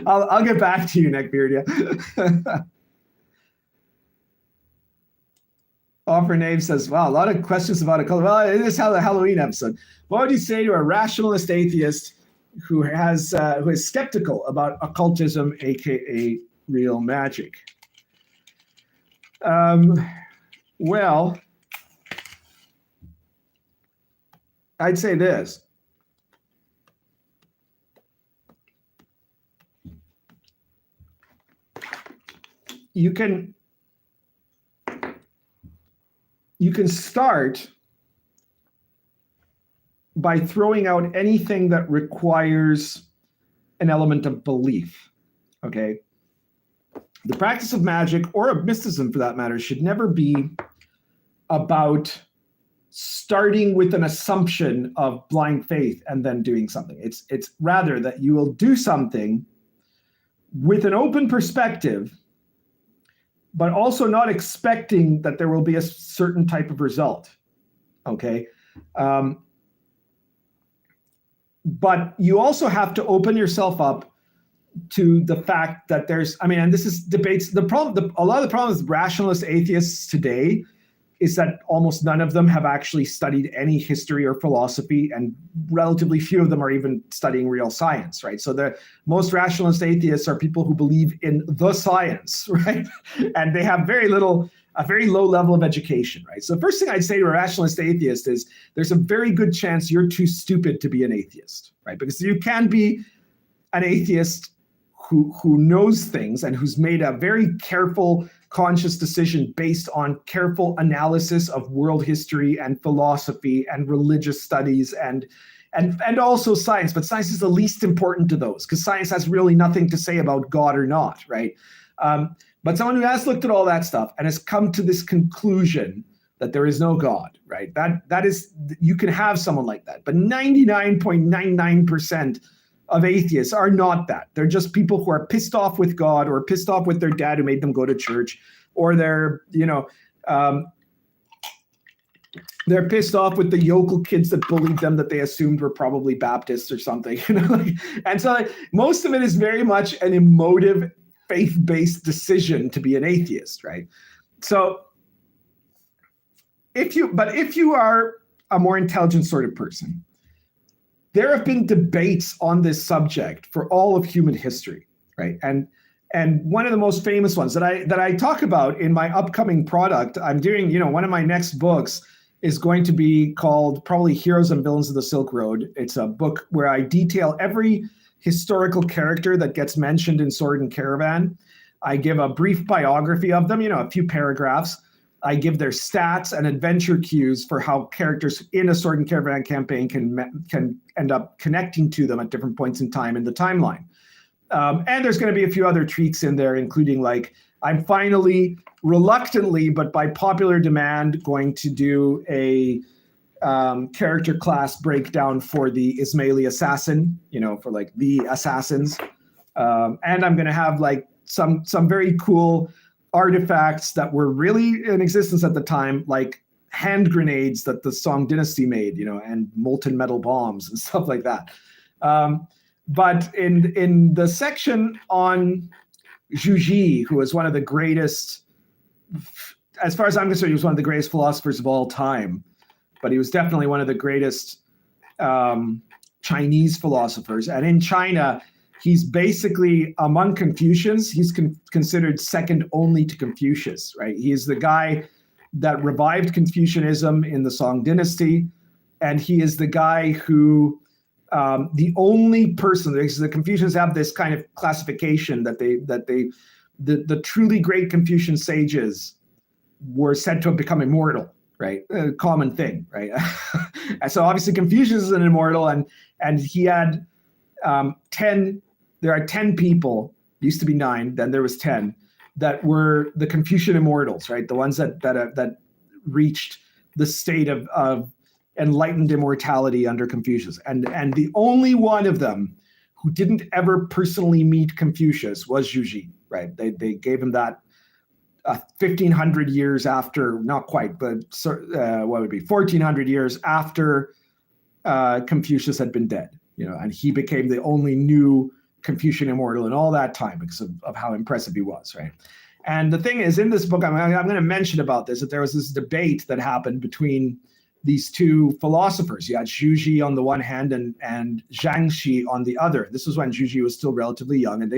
I'll get back to you, Neckbeard. Yeah. Offer Name says, wow, a lot of questions about occult. Well, it is the Halloween episode. What would you say to a rationalist atheist who is skeptical about occultism, aka real magic? Well, I'd say this. You can start by throwing out anything that requires an element of belief, okay? The practice of magic, or of mysticism for that matter, should never be about starting with an assumption of blind faith and then doing something. It's rather that you will do something with an open perspective, but also not expecting that there will be a certain type of result, okay? But you also have to open yourself up to the fact that there's, I mean, and this is debates, a lot of the problems with rationalist atheists today is that almost none of them have actually studied any history or philosophy, and relatively few of them are even studying real science, right? So the most rationalist atheists are people who believe in the science, right? And they have a very low level of education, right? So the first thing I'd say to a rationalist atheist is there's a very good chance you're too stupid to be an atheist, right? Because you can be an atheist who knows things and who's made a very careful, conscious decision based on careful analysis of world history and philosophy and religious studies and also science. But science is the least important to those, because science has really nothing to say about God or not, right? But someone who has looked at all that stuff and has come to this conclusion that there is no God, right? That is, you can have someone like that. But 99.99% of atheists are not that. They're just people who are pissed off with God, or pissed off with their dad who made them go to church, or they're pissed off with the yokel kids that bullied them that they assumed were probably Baptists or something, And so most of it is very much an emotive, faith-based decision to be an atheist, right? So if you are a more intelligent sort of person, there have been debates on this subject for all of human history, right? And one of the most famous ones that I talk about in my upcoming product, I'm doing, one of my next books is going to be called probably Heroes and Villains of the Silk Road. It's a book where I detail every historical character that gets mentioned in Sword and Caravan. I give a brief biography of them, a few paragraphs. I give their stats and adventure cues for how characters in a Sword and Caravan campaign can end up connecting to them at different points in time in the timeline. And there's going to be a few other tweaks in there, including I'm finally, reluctantly, but by popular demand, going to do a character class breakdown for the Ismaili assassin, for the assassins. And I'm going to have some very cool artifacts that were really in existence at the time, like hand grenades that the Song dynasty made, and molten metal bombs and stuff like that. But in the section on Zhu Ji, who was one of the greatest, as far as I'm concerned, he was one of the greatest philosophers of all time, but he was definitely one of the greatest Chinese philosophers. And in China, he's basically, among Confucians, he's considered second only to Confucius, right? He is the guy that revived Confucianism in the Song dynasty, and he is the guy who, the only person, because the Confucians have this kind of classification that the truly great Confucian sages were said to have become immortal, right? A common thing, right? And so obviously Confucius is an immortal, and he had 10. There are 10 people, used to be 9, then there was 10, that were the Confucian immortals, right? The ones that reached the state of enlightened immortality under Confucius. And the only one of them who didn't ever personally meet Confucius was Zhu Ji, right? They gave him that 1,500 years after, not quite, but what would it be, 1,400 years after Confucius had been dead, and he became the only new Confucian immortal in all that time because of how impressive he was, right? And the thing is, in this book, I'm going to mention about this, that there was this debate that happened between these two philosophers. You had Zhu Ji on the one hand and Zhang Xi on the other. This was when Zhu Ji was still relatively young, and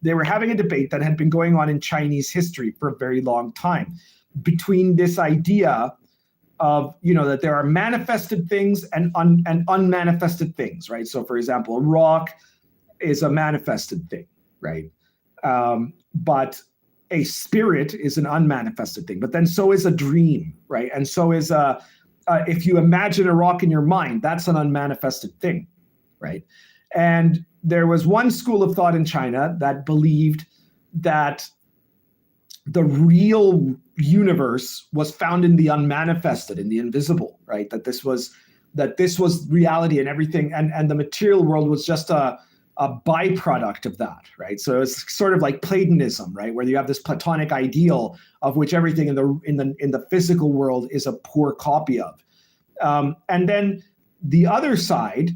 they were having a debate that had been going on in Chinese history for a very long time between this idea that there are manifested things and unmanifested things, right? So, for example, a rock is a manifested thing, right? But a spirit is an unmanifested thing. But then so is a dream, right? And so is if you imagine a rock in your mind, that's an unmanifested thing, right? And there was one school of thought in China that believed that the real universe was found in the unmanifested, in the invisible, right? That this was reality, and everything, and the material world was just a byproduct of that, right? So it's sort of like Platonism, right, where you have this Platonic ideal of which everything in the physical world is a poor copy of, and then the other side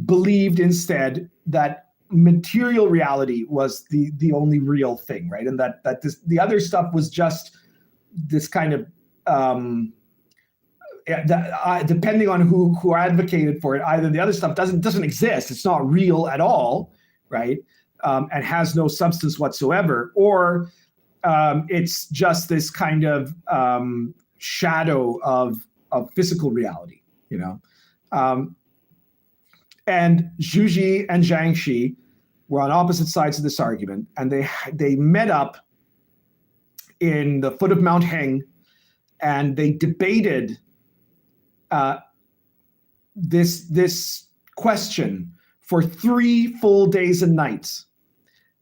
believed instead that material reality was the only real thing, right? And that the other stuff was just this kind of depending on who advocated for it, either the other stuff doesn't exist, it's not real at all, right? And has no substance whatsoever, or it's just this kind of shadow of physical reality, and Zhu Ji and Zhang Shi were on opposite sides of this argument, and they met up in the foot of Mount Heng, and they debated this question for 3 full days and nights.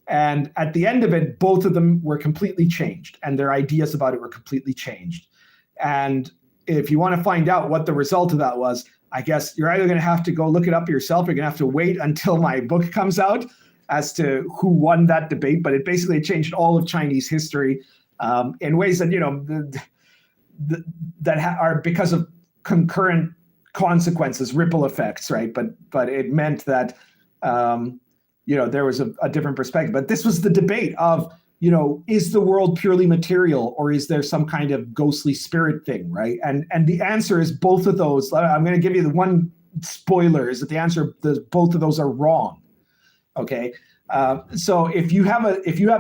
And at the end of it, both of them were completely changed, and their ideas about it were completely changed. And if you want to find out what the result of that was, I guess you're either going to have to go look it up yourself, or you're going to have to wait until my book comes out as to who won that debate. But it basically changed all of Chinese history in ways that, that are because of concurrent consequences, ripple effects, right? But it meant that, there was a different perspective. But this was the debate of, is the world purely material, or is there some kind of ghostly spirit thing, right? And the answer is both of those. I'm going to give you the one spoiler, is that the answer, both of those are wrong. Okay, so if you have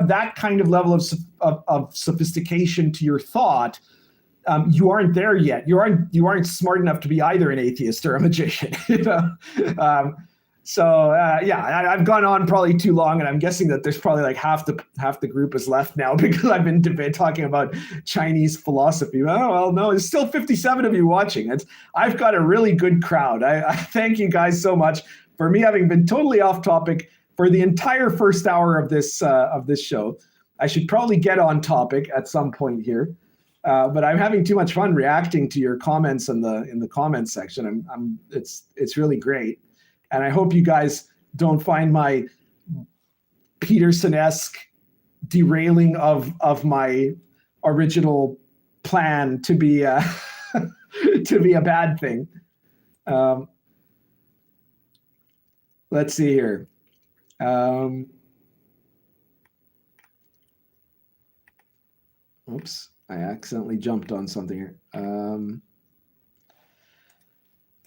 that kind of level of sophistication to your thought, you aren't there yet. You aren't smart enough to be either an atheist or a magician. I've gone on probably too long, and I'm guessing that there's probably like half the group is left now because I've been talking about Chinese philosophy. Oh well, no, there's still 57 of you watching. I've got a really good crowd. I thank you guys so much for me having been totally off topic for the entire first hour of this show. I should probably get on topic at some point here. But I'm having too much fun reacting to your comments in the comments section. It's really great, and I hope you guys don't find my Peterson-esque derailing of my original plan to be a bad thing. Let's see here. Oops. I accidentally jumped on something here.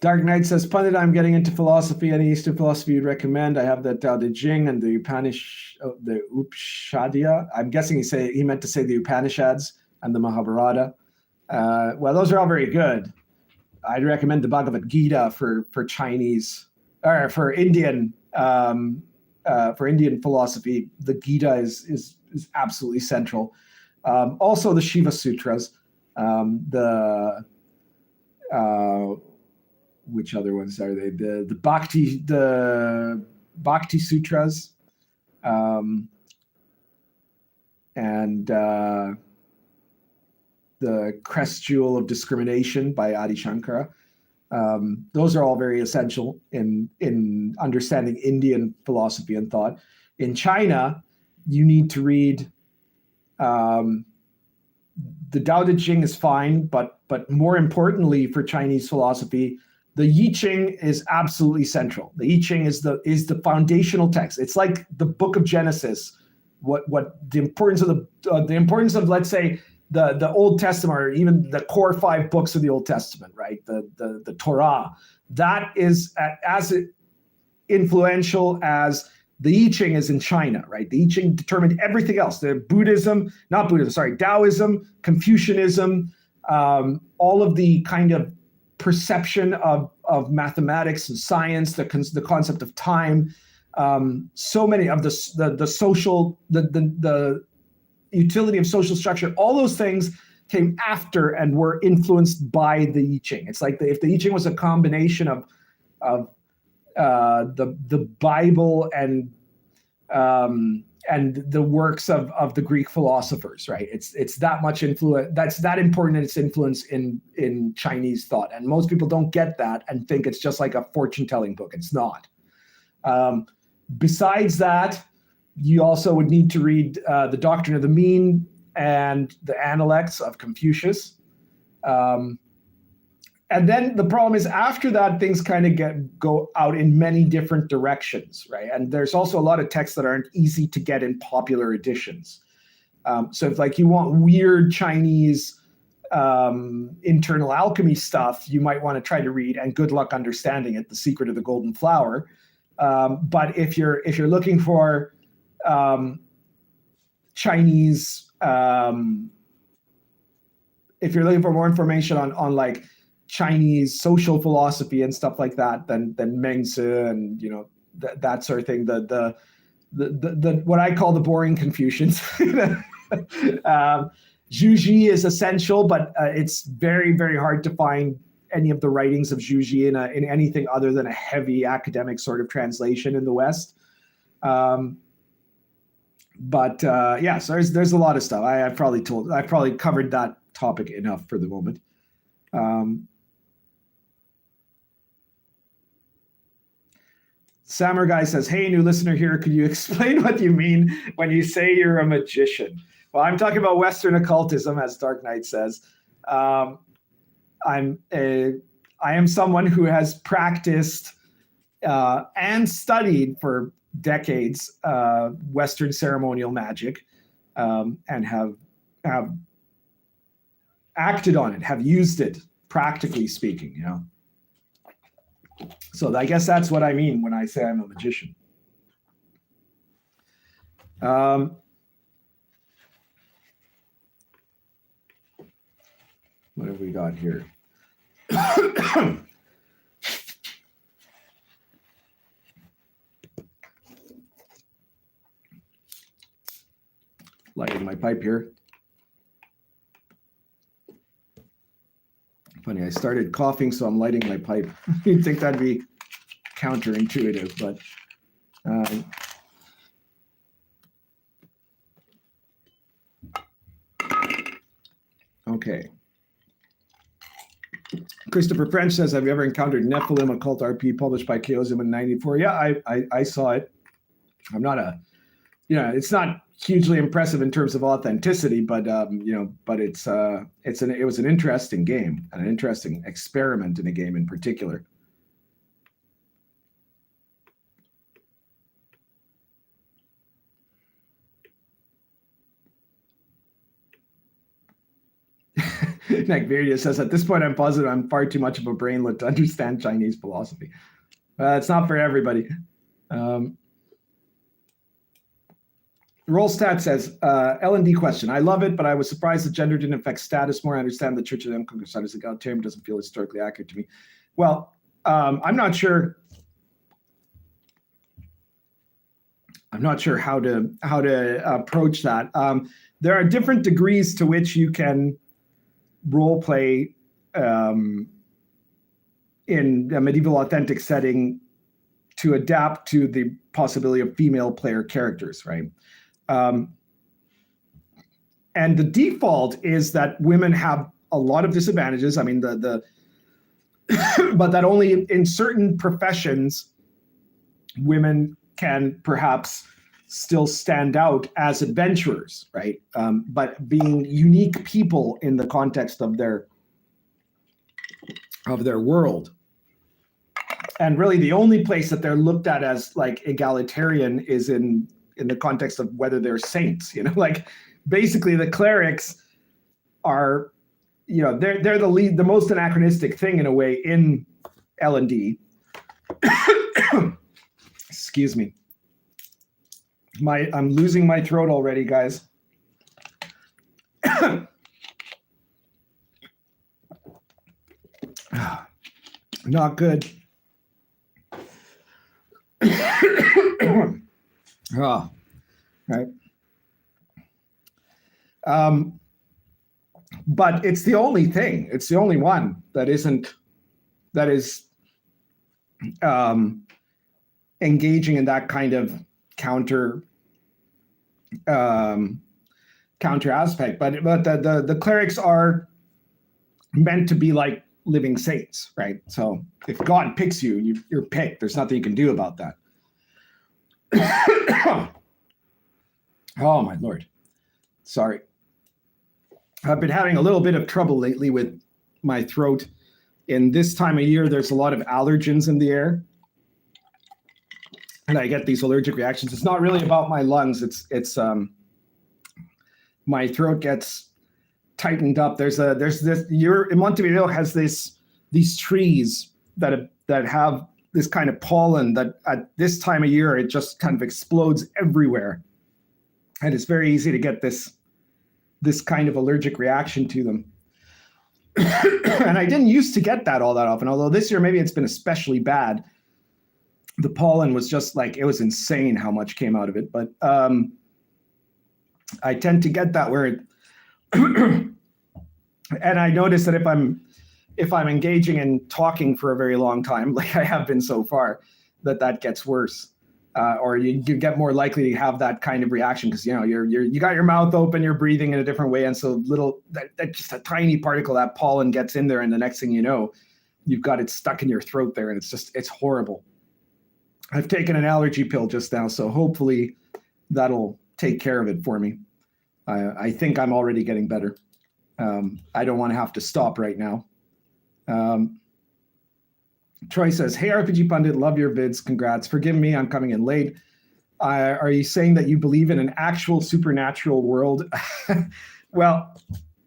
Dark Knight says, Pundit, I'm getting into philosophy. Any Eastern philosophy you'd recommend? I have the Tao Te Ching and the Upanishads. I'm guessing he meant to say the Upanishads and the Mahabharata. Well, those are all very good. I'd recommend the Bhagavad Gita for Chinese, or for Indian philosophy. The Gita is absolutely central. Also the Shiva Sutras, which other ones are they? The Bhakti Sutras, and the Crest Jewel of Discrimination by Adi Shankara. Those are all very essential in understanding Indian philosophy and thought. In China, you need to read the Tao Te Ching is fine, but more importantly for Chinese philosophy, the I Ching is absolutely central. The I Ching is the foundational text. It's like the Book of Genesis. What the importance of let's say the Old Testament, or even the core 5 books of the Old Testament, right? The Torah, that is as influential as the I Ching is in China, right? The I Ching determined everything else. Taoism, Confucianism, all of the kind of perception of mathematics and science, the concept of time, so many of the social, the utility of social structure, all those things came after and were influenced by the I Ching. It's like if the I Ching was a combination of the Bible and the works of the Greek philosophers, right? It's that much influence. That's that important in its influence in Chinese thought, and most people don't get that and think it's just like a fortune-telling book. It's not. Besides that, you also would need to read the Doctrine of the Mean and the Analects of Confucius. And then the problem is after that, things kind of go out in many different directions, right? And there's also a lot of texts that aren't easy to get in popular editions. So if like you want weird Chinese internal alchemy stuff, you might want to try to read, and good luck understanding it, The Secret of the Golden Flower. But if you're looking for Chinese, if you're looking for more information on like Chinese social philosophy and stuff like that, then Mewe and that sort of thing, the what I call the boring Confucians. Zhuji is essential, but it's very, very hard to find any of the writings of Zhuji in anything other than a heavy academic sort of translation in the West. But yeah, so there's a lot of stuff. I've probably covered that topic enough for the moment. Sammer Guy says, "Hey, new listener here. Could you explain what you mean when you say you're a magician?" Well, I'm talking about Western occultism, as Dark Knight says. I am someone who has practiced and studied for decades Western ceremonial magic, and have acted on it, have used it, practically speaking, So I guess that's what I mean when I say I'm a magician. What have we got here? Lighting my pipe here. Funny, I started coughing, so I'm lighting my pipe. You'd think that'd be counterintuitive, but okay. Christopher French says, "Have you ever encountered Nephilim Occult RP published by Chaosium in '94? Yeah, I saw it. I'm not it's not hugely impressive in terms of authenticity, but but it was an interesting game and an interesting experiment in a game in particular. Nagveria says, "At this point, I'm positive I'm far too much of a brainlet to understand Chinese philosophy." It's not for everybody. Rollstat says, L&D question. "I love it, but I was surprised that gender didn't affect status more. I understand the Church of the Crusaders egalitarian doesn't feel historically accurate to me." Well, I'm not sure. I'm not sure how to approach that. There are different degrees to which you can role play in a medieval authentic setting to adapt to the possibility of female player characters, right? And the default is that women have a lot of disadvantages. I mean, but that only in certain professions, women can perhaps still stand out as adventurers, right? But being unique people in the context of their world. And really the only place that they're looked at as like egalitarian is in the context of whether they're saints, like basically the clerics are, they're the most anachronistic thing in a way in L&D. Excuse me. I'm losing my throat already, guys. Not good. Oh, right. But it's the only thing. It's the only one that is engaging in that kind of counter aspect. But the clerics are meant to be like living saints, right? So if God picks you, you're picked. There's nothing you can do about that. Oh my Lord. Sorry. I've been having a little bit of trouble lately with my throat. In this time of year, there's a lot of allergens in the air. And I get these allergic reactions. It's not really about my lungs. It's my throat gets tightened up. There's this, in Montevideo has these trees that have this kind of pollen that at this time of year, it just kind of explodes everywhere. And it's very easy to get this kind of allergic reaction to them. And I didn't used to get that all that often, although this year maybe it's been especially bad. The pollen was just like, it was insane how much came out of it. But I tend to get that where and I notice that if I'm engaging in talking for a very long time, like I have been so far, that gets worse. Or you get more likely to have that kind of reaction because you got your mouth open, you're breathing in a different way, and so that just a tiny particle, that pollen gets in there, and the next thing you know, you've got it stuck in your throat there, and it's horrible. I've taken an allergy pill just now, so hopefully that'll take care of it for me. I think I'm already getting better. I don't want to have to stop right now. Troy says, "Hey, RPG Pundit, love your vids. Congrats. Forgive me, I'm coming in late. Are you saying that you believe in an actual supernatural world?" Well,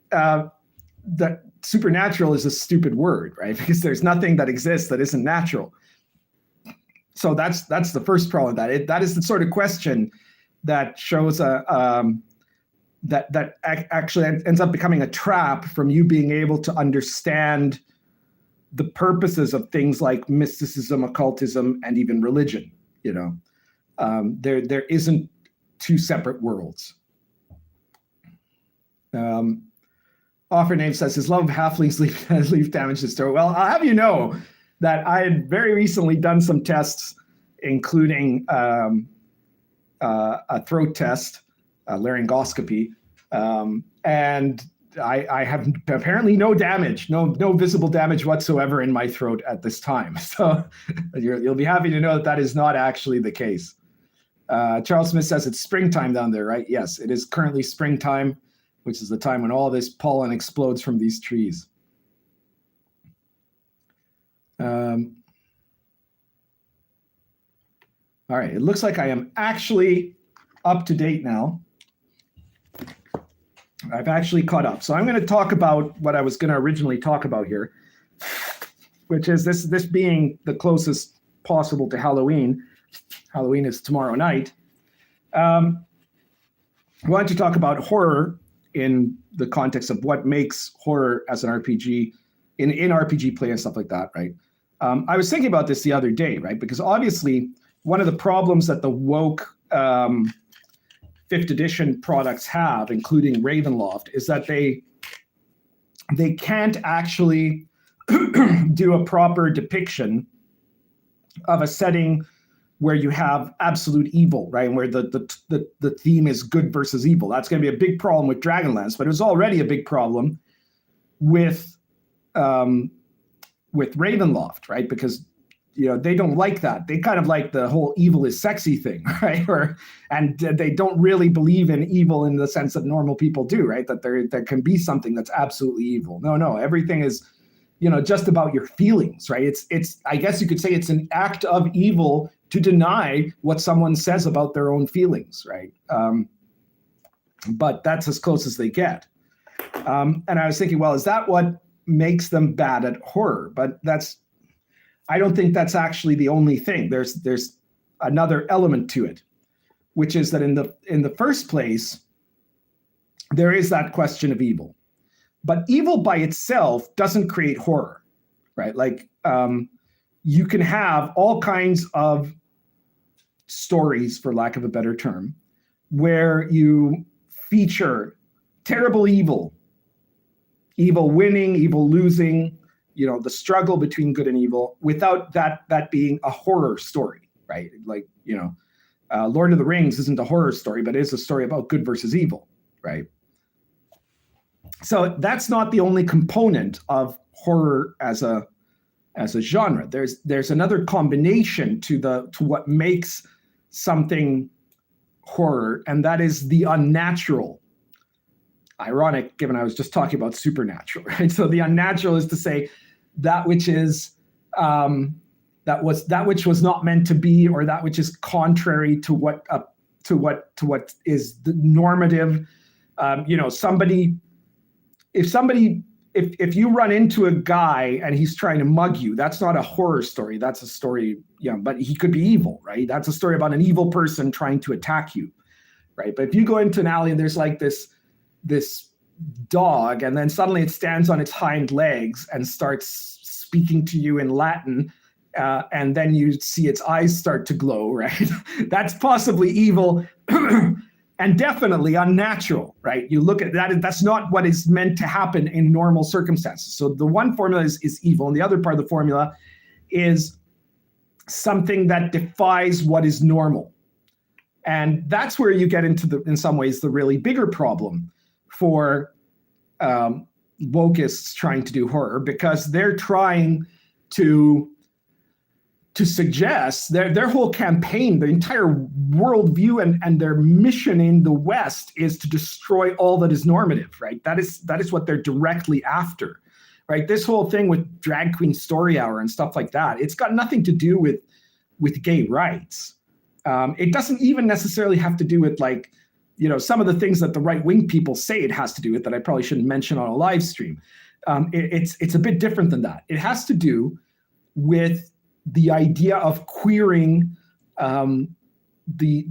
that supernatural is a stupid word, right? Because there's nothing that exists that isn't natural. So that's the first problem. That is the sort of question that shows that actually ends up becoming a trap from you being able to understand the purposes of things like mysticism, occultism, and even religion. There isn't two separate worlds. Offer Name says his love of halflings leaf damage his throat. Well, I'll have you know that I had very recently done some tests, including a throat test, laryngoscopy, and I have apparently no damage, no visible damage whatsoever in my throat at this time. So you'll be happy to know that is not actually the case. Charles Smith says it's springtime down there, right? Yes, it is currently springtime, which is the time when all this pollen explodes from these trees. All right, it looks like I am actually up to date now. I've actually caught up. So I'm going to talk about what I was going to originally talk about here, which is this being the closest possible to Halloween. Halloween is tomorrow night. I wanted to talk about horror in the context of what makes horror as an RPG, in RPG play and stuff like that, right? I was thinking about this the other day, right? Because obviously one of the problems that the woke 5th edition products have, including Ravenloft, is that they can't actually do a proper depiction of a setting where you have absolute evil, right? And where the theme is good versus evil. That's going to be a big problem with Dragonlance, but it was already a big problem with Ravenloft, right? Because they don't like that. They kind of like the whole evil is sexy thing, right? And they don't really believe in evil in the sense that normal people do, right? That there can be something that's absolutely evil. No, everything is, just about your feelings, right? It's I guess you could say it's an act of evil to deny what someone says about their own feelings, right? But that's as close as they get. And I was thinking, well, is that what makes them bad at horror? But I don't think that's actually the only thing. There's another element to it, which is that in the first place, there is that question of evil. But evil by itself doesn't create horror. right? Like you can have all kinds of stories, for lack of a better term, where you feature terrible evil winning, evil losing, the struggle between good and evil, without that being a horror story, right? Like, Lord of the Rings isn't a horror story, but it is a story about good versus evil, right? So that's not the only component of horror as a genre. There's another combination to what makes something horror, and that is the unnatural. Ironic, given I was just talking about supernatural, right? So the unnatural is to say that which is that which was not meant to be, or that which is contrary to what is the normative. If you run into a guy and he's trying to mug you, that's not a horror story. That's a story, but he could be evil, right? That's a story about an evil person trying to attack you, right? But if you go into an alley and there's like this dog, and then suddenly it stands on its hind legs and starts speaking to you in Latin, and then you see its eyes start to glow, right? That's possibly evil and definitely unnatural, right? You look at that, that's not what is meant to happen in normal circumstances. So the one formula is evil, and the other part of the formula is something that defies what is normal. And that's where you get into in some ways, the really bigger problem for wokeists trying to do horror, because they're trying to suggest their whole campaign, the entire worldview and their mission in the West is to destroy all that is normative, right? That is what they're directly after, right? This whole thing with drag queen story hour and stuff like that, it's got nothing to do with gay rights. It doesn't even necessarily have to do with some of the things that the right-wing people say it has to do with, that I probably shouldn't mention on a live stream. It's a bit different than that. It has to do with the idea of queering the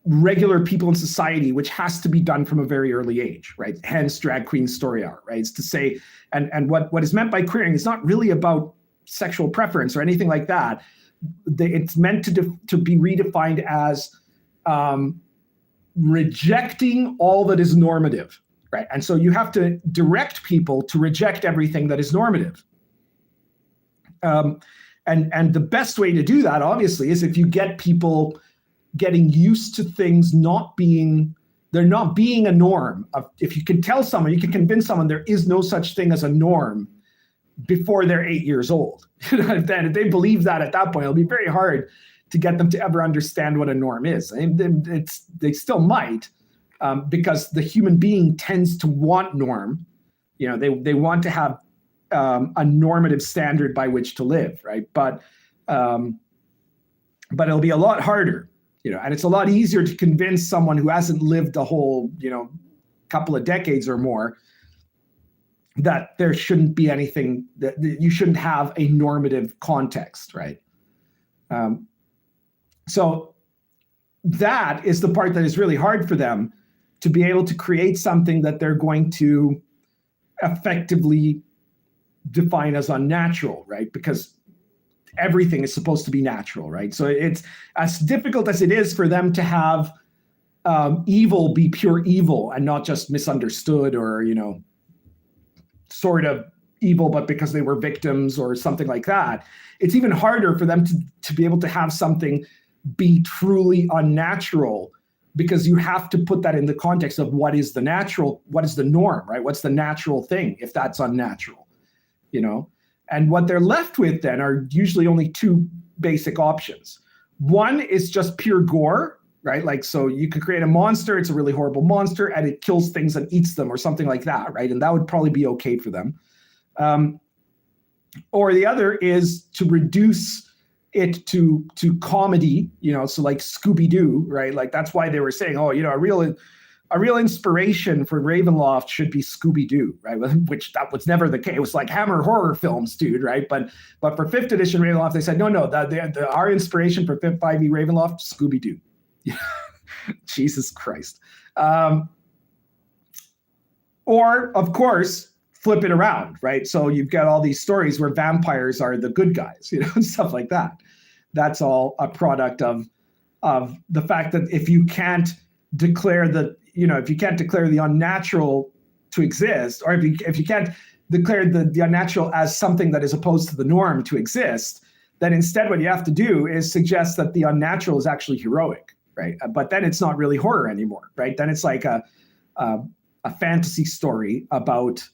regular people in society, which has to be done from a very early age, right? Hence drag queen story hour, right? It's to say, and what is meant by queering is not really about sexual preference or anything like that. It's meant to be redefined as rejecting all that is normative, right? And so you have to direct people to reject everything that is normative. And the best way to do that, obviously, is if you get people getting used to things not being a norm. If you can tell someone, you can convince someone there is no such thing as a norm before they're 8 years old. If they believe that at that point, it'll be very hard to get them to ever understand what a norm is. They still might, because the human being tends to want norm. They want to have a normative standard by which to live, right? But it'll be a lot harder, and it's a lot easier to convince someone who hasn't lived a whole, couple of decades or more, that there shouldn't be anything, that you shouldn't have a normative context, right? So that is the part that is really hard for them, to be able to create something that they're going to effectively define as unnatural, right? Because everything is supposed to be natural, right? So it's as difficult as it is for them to have evil be pure evil and not just misunderstood or, sort of evil, but because they were victims or something like that. It's even harder for them to be able to have something be truly unnatural, because you have to put that in the context of what is the natural, what is the norm, right? What's the natural thing if that's unnatural, And what they're left with then are usually only two basic options. One is just pure gore, right? So you could create a monster, it's a really horrible monster, and it kills things and eats them or something like that, right? And that would probably be okay for them. Or the other is to reduce it to comedy, so like Scooby-Doo, right? That's why they were saying, a real inspiration for Ravenloft should be Scooby-Doo, right? Which that was never the case. It was like Hammer horror films, dude, right? But for 5th edition Ravenloft, they said, no, our inspiration for 5e Ravenloft, Scooby-Doo. Jesus Christ. Or, of course, flip it around, right? So you've got all these stories where vampires are the good guys, and stuff like that. That's all a product of the fact that if you can't declare the unnatural to exist, or if you can't declare the unnatural as something that is opposed to the norm to exist, then instead what you have to do is suggest that the unnatural is actually heroic, right? But then it's not really horror anymore, right? Then it's like a fantasy story about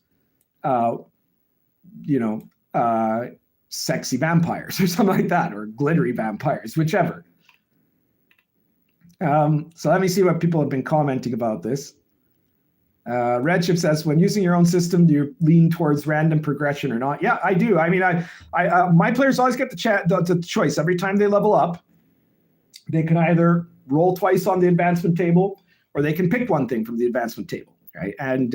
sexy vampires or something like that, or glittery vampires, whichever. So let me see what people have been commenting about this. Redshift says, when using your own system, do you lean towards random progression or not? Yeah, I do. I mean, my players always get the choice. Every time they level up, they can either roll twice on the advancement table, or they can pick one thing from the advancement table, right? And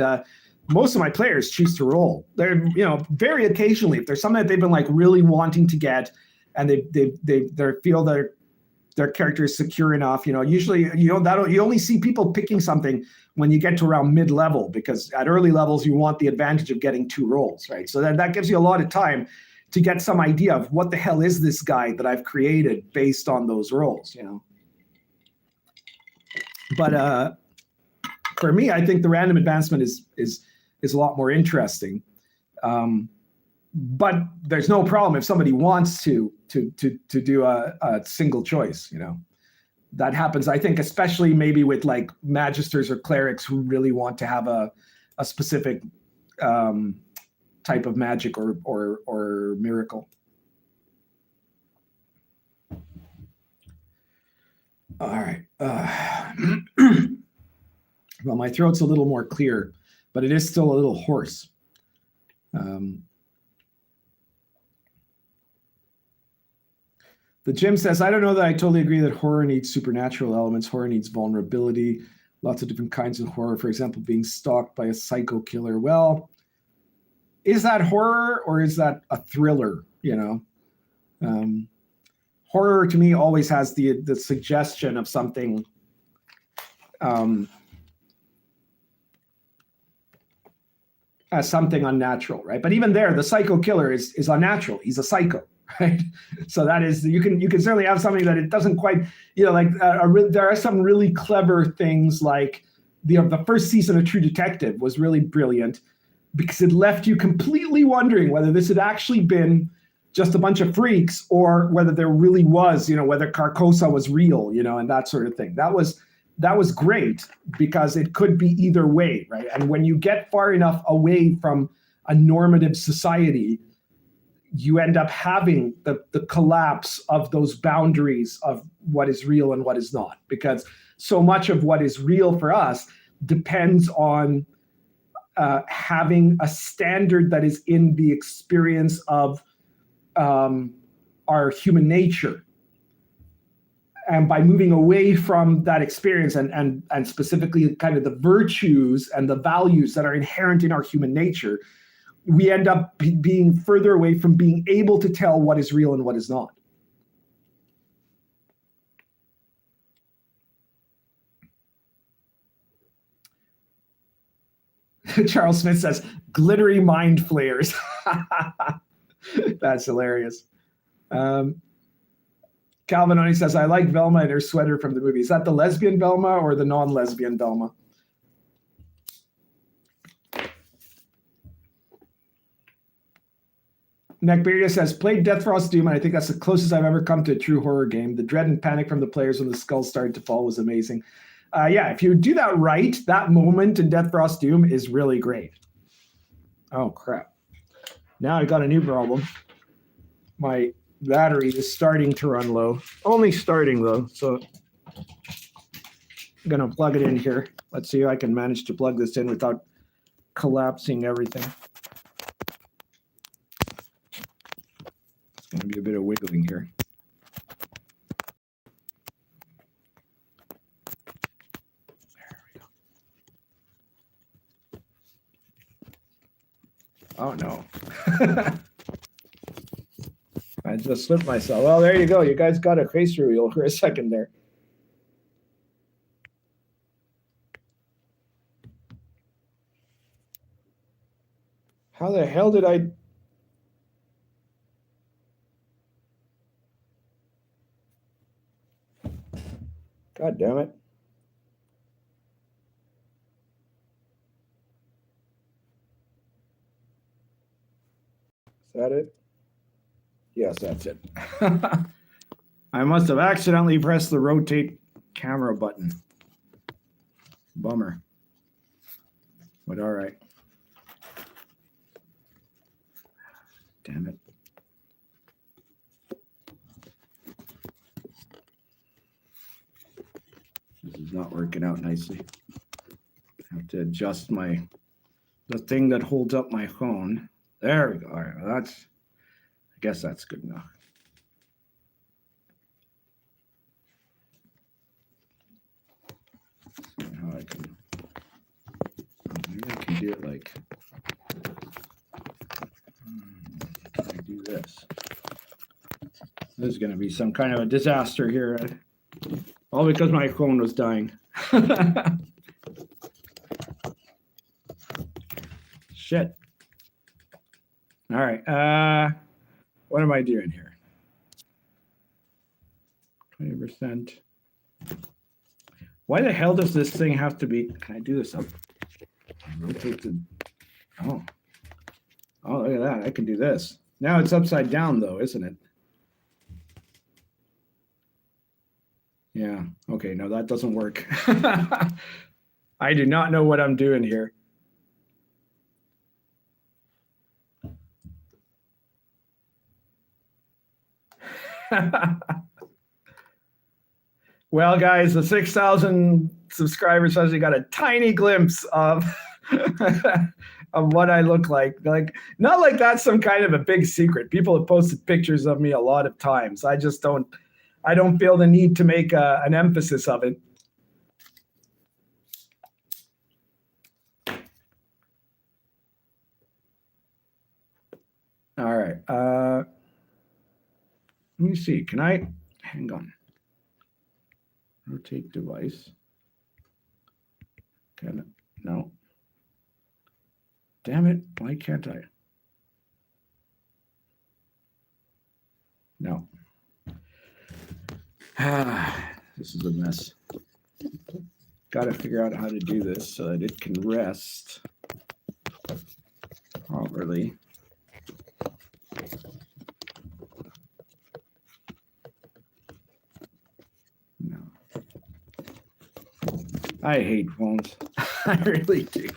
most of my players choose to roll. They're, very occasionally, if there's something that they've been like really wanting to get, and they feel their character is secure enough, usually, you only see people picking something when you get to around mid-level, because at early levels, you want the advantage of getting 2 rolls, right? So that gives you a lot of time to get some idea of what the hell is this guy that I've created based on those rolls, But for me, I think the random advancement is a lot more interesting. But there's no problem if somebody wants to do a single choice, That happens, I think, especially maybe with like magisters or clerics who really want to have a specific type of magic or miracle. All right. Well, my throat's a little more clear, but it is still a little hoarse. The Jim says, I don't know that I totally agree that horror needs supernatural elements. Horror needs vulnerability. Lots of different kinds of horror. For example, being stalked by a psycho killer. Well, is that horror or is that a thriller? Horror to me always has the suggestion of something as something unnatural, right? But even there, the psycho killer is unnatural. He's a psycho. Right, so that is, you can certainly have something that it doesn't quite, there are some really clever things, like the first season of True Detective was really brilliant because it left you completely wondering whether this had actually been just a bunch of freaks or whether there really was, whether Carcosa was real, and that sort of thing. That was great because it could be either way, right? And when you get far enough away from a normative society, you end up having the collapse of those boundaries of what is real and what is not, because so much of what is real for us depends on having a standard that is in the experience of our human nature. And by moving away from that experience and specifically kind of the virtues and the values that are inherent in our human nature, we end up being further away from being able to tell what is real and what is not. Charles Smith says, glittery mind flayers. That's hilarious. Calvin only says, I like Velma and her sweater from the movie. Is that the lesbian Velma or the non-lesbian Velma? Neckbeardia says, played Death Frost Doom, and I think that's the closest I've ever come to a true horror game. The dread and panic from the players when the skulls started to fall was amazing. Yeah, if you do that right, that moment in Death Frost Doom is really great. Oh, crap. Now I got a new problem. My battery is starting to run low. Only starting, though, so I'm going to plug it in here. Let's see if I can manage to plug this in without collapsing everything. Going to be a bit of wiggling here. There we go. Oh no. I just slipped myself. Well, there you go. You guys got a tracer wheel for a second there. the hell did I? God damn it. Is that it? Yes, that's it. I must have accidentally pressed the rotate camera button. Bummer. But all right. Damn it. This is not working out nicely. I have to adjust the thing that holds up my phone. There we go. All right, well, I guess that's good enough. See how I can, maybe I can do it like, can I do this? This is going to be some kind of a disaster here. All because my phone was dying. Shit. All right. What am I doing here? 20%. Why the hell does this thing have to be? Can I do this up? Rotate the. Oh, look at that. I can do this. Now it's upside down, though, isn't it? Yeah. Okay. No, that doesn't work. I do not know what I'm doing here. Well, guys, the 6,000 subscribers actually got a tiny glimpse of of what I look like. Like, not like that's some kind of a big secret. People have posted pictures of me a lot of times. I just don't feel the need to make an emphasis of it. All right. Let me see. Can I hang on? Rotate device. Can it? No. Damn it. Why can't I? No. This is a mess. Got to figure out how to do this so that it can rest properly. No. I hate phones. I really do.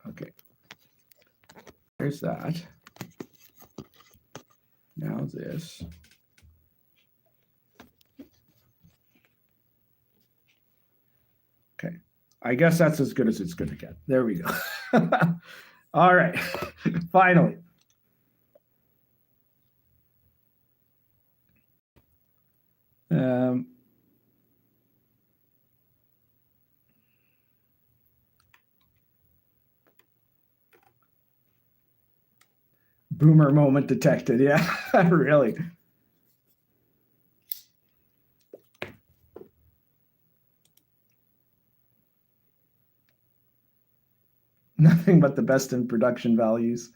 Okay. There's that. Now this. Okay. I guess that's as good as it's going to get. There we go. All right. Finally. Boomer moment detected. Yeah, really. Nothing but the best in production values.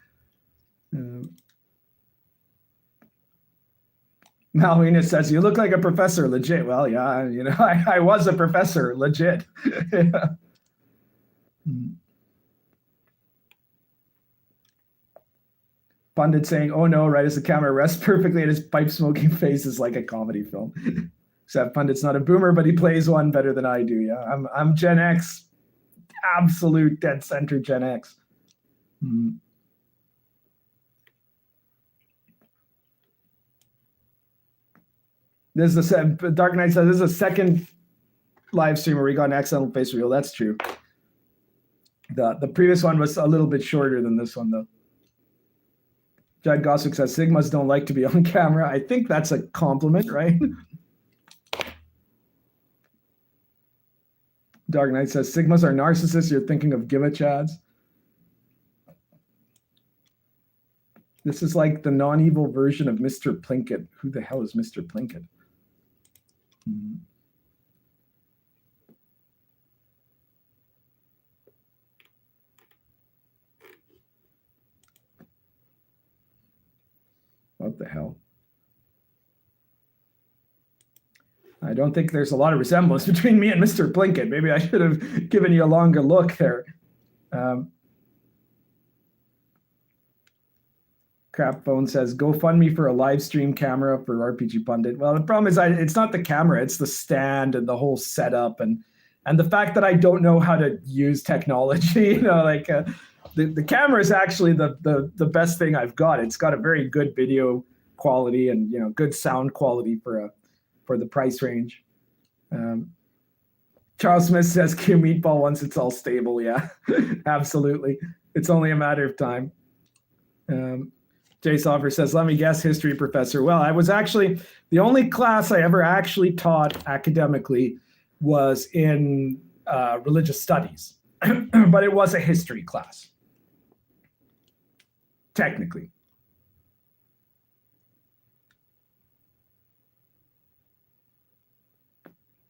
Malvina says, you look like a professor, legit. Well, yeah, you know, I was a professor, legit. Yeah. Pundit saying, oh no, right as the camera rests perfectly at his pipe smoking face is like a comedy film. Except Pundit's not a boomer, but he plays one better than I do. Yeah, I'm Gen X, absolute dead center Gen X. This is Dark Knight says this is a second live stream where we got an excellent face reveal. That's true. The previous one was a little bit shorter than this one, though. Judd Gossick says Sigmas don't like to be on camera. I think that's a compliment, right? Dark Knight says Sigmas are narcissists. You're thinking of Giva Chads. This is like the non-evil version of Mr. Plinkett. Who the hell is Mr. Plinkett? What the hell? I don't think there's a lot of resemblance between me and Mr. Plinkett. Maybe I should have given you a longer look there. Crap Phone says, GoFundMe for a live stream camera for RPG Pundit. Well, the problem is it's not the camera, it's the stand and the whole setup and the fact that I don't know how to use technology. The camera is actually the best thing I've got. It's got a very good video quality and good sound quality for the price range. Charles Smith says Q Meatball once it's all stable. Yeah, absolutely. It's only a matter of time. Jay Soffer says, let me guess, history professor. Well, I was actually, the only class I ever actually taught academically was in religious studies, but it was a history class, technically.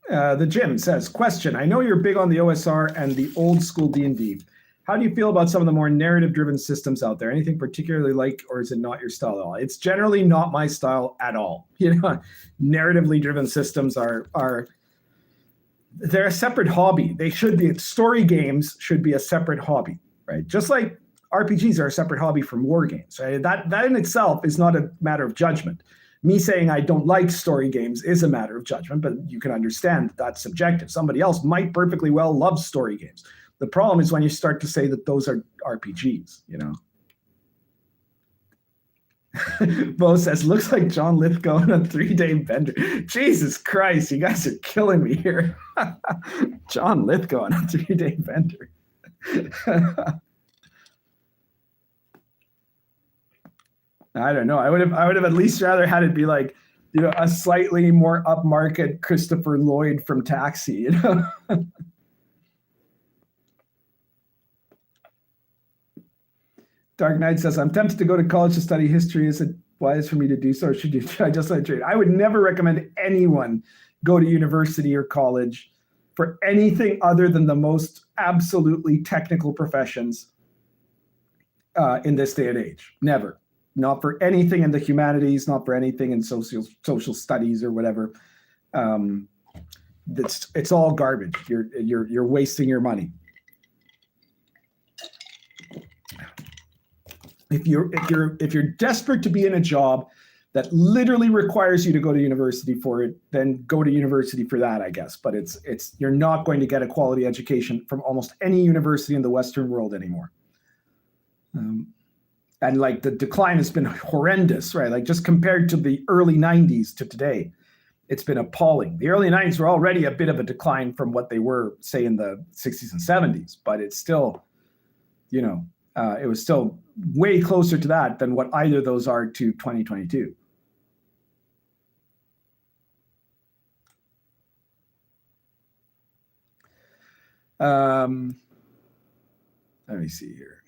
The Jim says, question, I know you're big on the OSR and the old school D&D. How do you feel about some of the more narrative-driven systems out there? Anything particularly like, or is it not your style at all? It's generally not my style at all. Narratively driven systems they're a separate hobby. They should be, story games should be a separate hobby, right? Just like RPGs are a separate hobby from war games, right? That in itself is not a matter of judgment. Me saying I don't like story games is a matter of judgment, but you can understand that's subjective. Somebody else might perfectly well love story games. The problem is when you start to say that those are RPGs, Bo says, looks like John Lithgow on a 3-day bender. Jesus Christ, you guys are killing me here. John Lithgow on a 3-day bender. I don't know. I would have at least rather had it be like, a slightly more upmarket Christopher Lloyd from Taxi, Dark Knight says, I'm tempted to go to college to study history. Is it wise for me to do so, or should I just let trade? I would never recommend anyone go to university or college for anything other than the most absolutely technical professions in this day and age. Never. Not for anything in the humanities, not for anything in social studies or whatever. It's all garbage. You're wasting your money. If you're desperate to be in a job that literally requires you to go to university for it, then go to university for that, I guess. But you're not going to get a quality education from almost any university in the Western world anymore. And like the decline has been horrendous, right? Like just compared to the early 90s to today, it's been appalling. The early 90s were already a bit of a decline from what they were, say, in the 60s and 70s, but it's still, it was still way closer to that than what either of those are to 2022. Let me see here.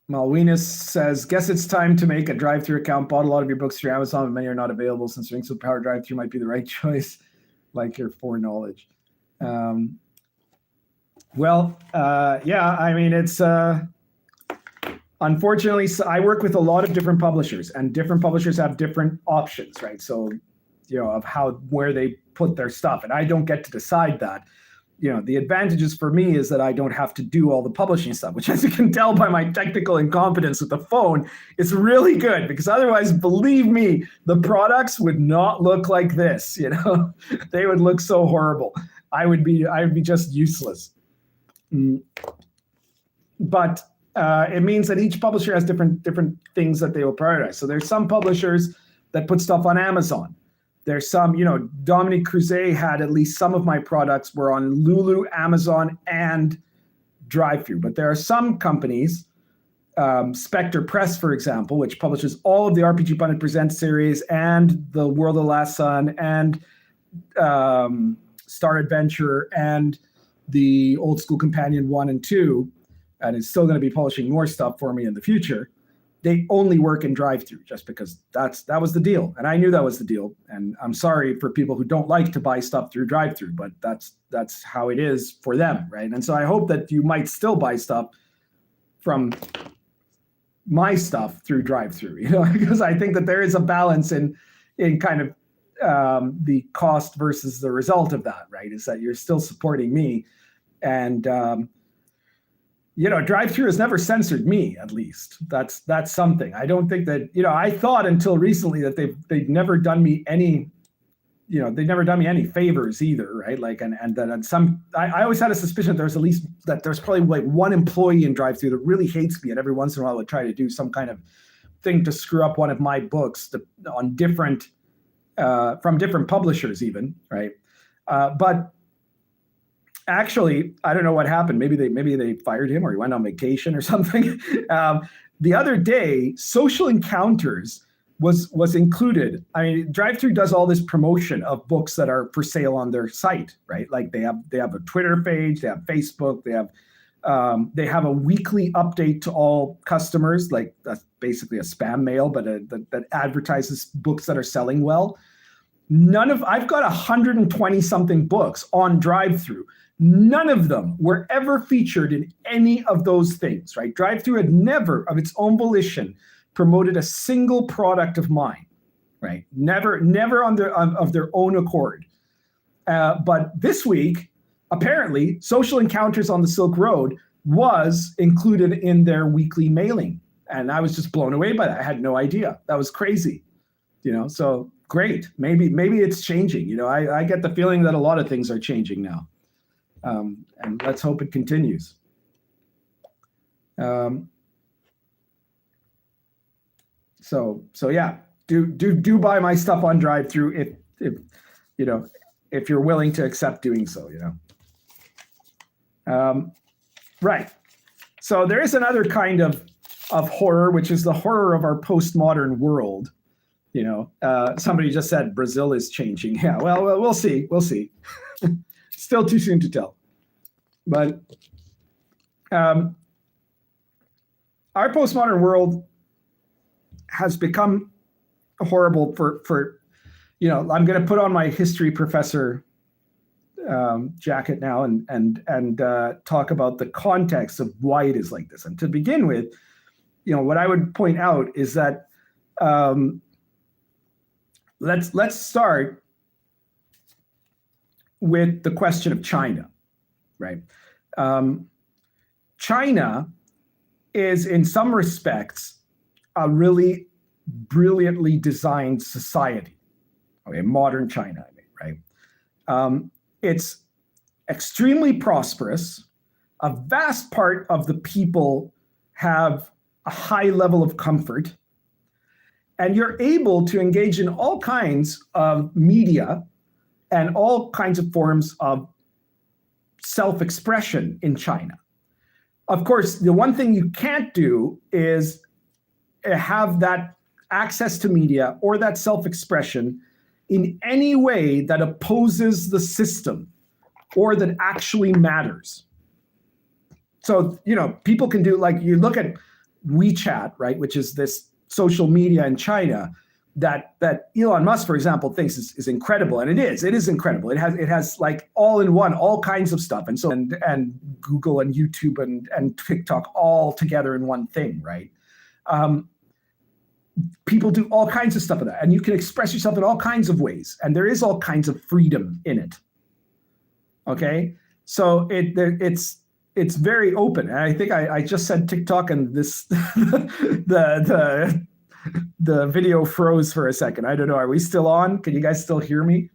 Malwinus says, guess it's time to make a drive-through account. Bought a lot of your books through Amazon, but many are not available since Rings of Power drive-through might be the right choice, like your foreknowledge. Yeah, I mean, it's unfortunately, I work with a lot of different publishers, and different publishers have different options, right? So, of where they put their stuff, and I don't get to decide that. The advantages for me is that I don't have to do all the publishing stuff, which, as you can tell by my technical incompetence with the phone, is really good, because otherwise, believe me, the products would not look like this. They would look so horrible. I would be just useless. But it means that each publisher has different things that they will prioritize. So there's some publishers that put stuff on Amazon. There's some, Dominique Cruzet had at least some of my products were on Lulu, Amazon, and drive-through. But there are some companies, Spectre Press, for example, which publishes all of the RPG Pundit Presents series and the World of the Last Sun and Star Adventure and the Old School Companion 1 and 2, and is still going to be publishing more stuff for me in the future. They only work in drive-through just because that was the deal. And I knew that was the deal. And I'm sorry for people who don't like to buy stuff through drive-through, but that's how it is for them, right? And so I hope that you might still buy stuff from my stuff through drive-through, because I think that there is a balance in kind of the cost versus the result of that, right? Is that you're still supporting me, and drive-through has never censored me, at least. That's something. I don't think that, I thought until recently that they'd never done me any, they've never done me any favors either, right? Like, and that I always had a suspicion that there's probably like one employee in drive-through that really hates me, and every once in a while would try to do some kind of thing to screw up one of my books on different, from different publishers even, right? But actually, I don't know what happened. Maybe they fired him, or he went on vacation or something. The other day, Social Encounters was included. I mean, drive-through does all this promotion of books that are for sale on their site, right? Like they have a Twitter page, they have Facebook, they have a weekly update to all customers, like that's basically a spam mail, but that advertises books that are selling well. I've got 120 something books on drive-through. None of them were ever featured in any of those things, right? Drive-through had never, of its own volition, promoted a single product of mine, right? Never of their own accord. But this week, apparently, Social Encounters on the Silk Road was included in their weekly mailing. And I was just blown away by that. I had no idea. That was crazy, so great. Maybe it's changing. I get the feeling that a lot of things are changing now. And let's hope it continues. So yeah, do buy my stuff on drive-through if you're willing to accept doing so. Right. So there is another kind of horror, which is the horror of our postmodern world. Somebody just said Brazil is changing. Yeah. Well, we'll see. Still too soon to tell. But our postmodern world has become horrible for I'm going to put on my history professor jacket now and talk about the context of why it is like this. And to begin with, what I would point out is that let's start with the question of China, right? China is, in some respects, a really brilliantly designed society. Okay, modern China, right? It's extremely prosperous. A vast part of the people have a high level of comfort, and you're able to engage in all kinds of media and all kinds of forms of self-expression in China. Of course, the one thing you can't do is have that access to media or that self-expression in any way that opposes the system or that actually matters. So, people can do, like, you look at WeChat, right, which is this social media in China that Elon Musk, for example, thinks is incredible, and it is incredible. It has like all in one, all kinds of stuff, and Google and YouTube and TikTok all together in one thing, right? People do all kinds of stuff with that, and you can express yourself in all kinds of ways, and there is all kinds of freedom in it. Okay, so it's very open, and I think I just said TikTok, and this the video froze for a second. I don't know. Are we still on? Can you guys still hear me?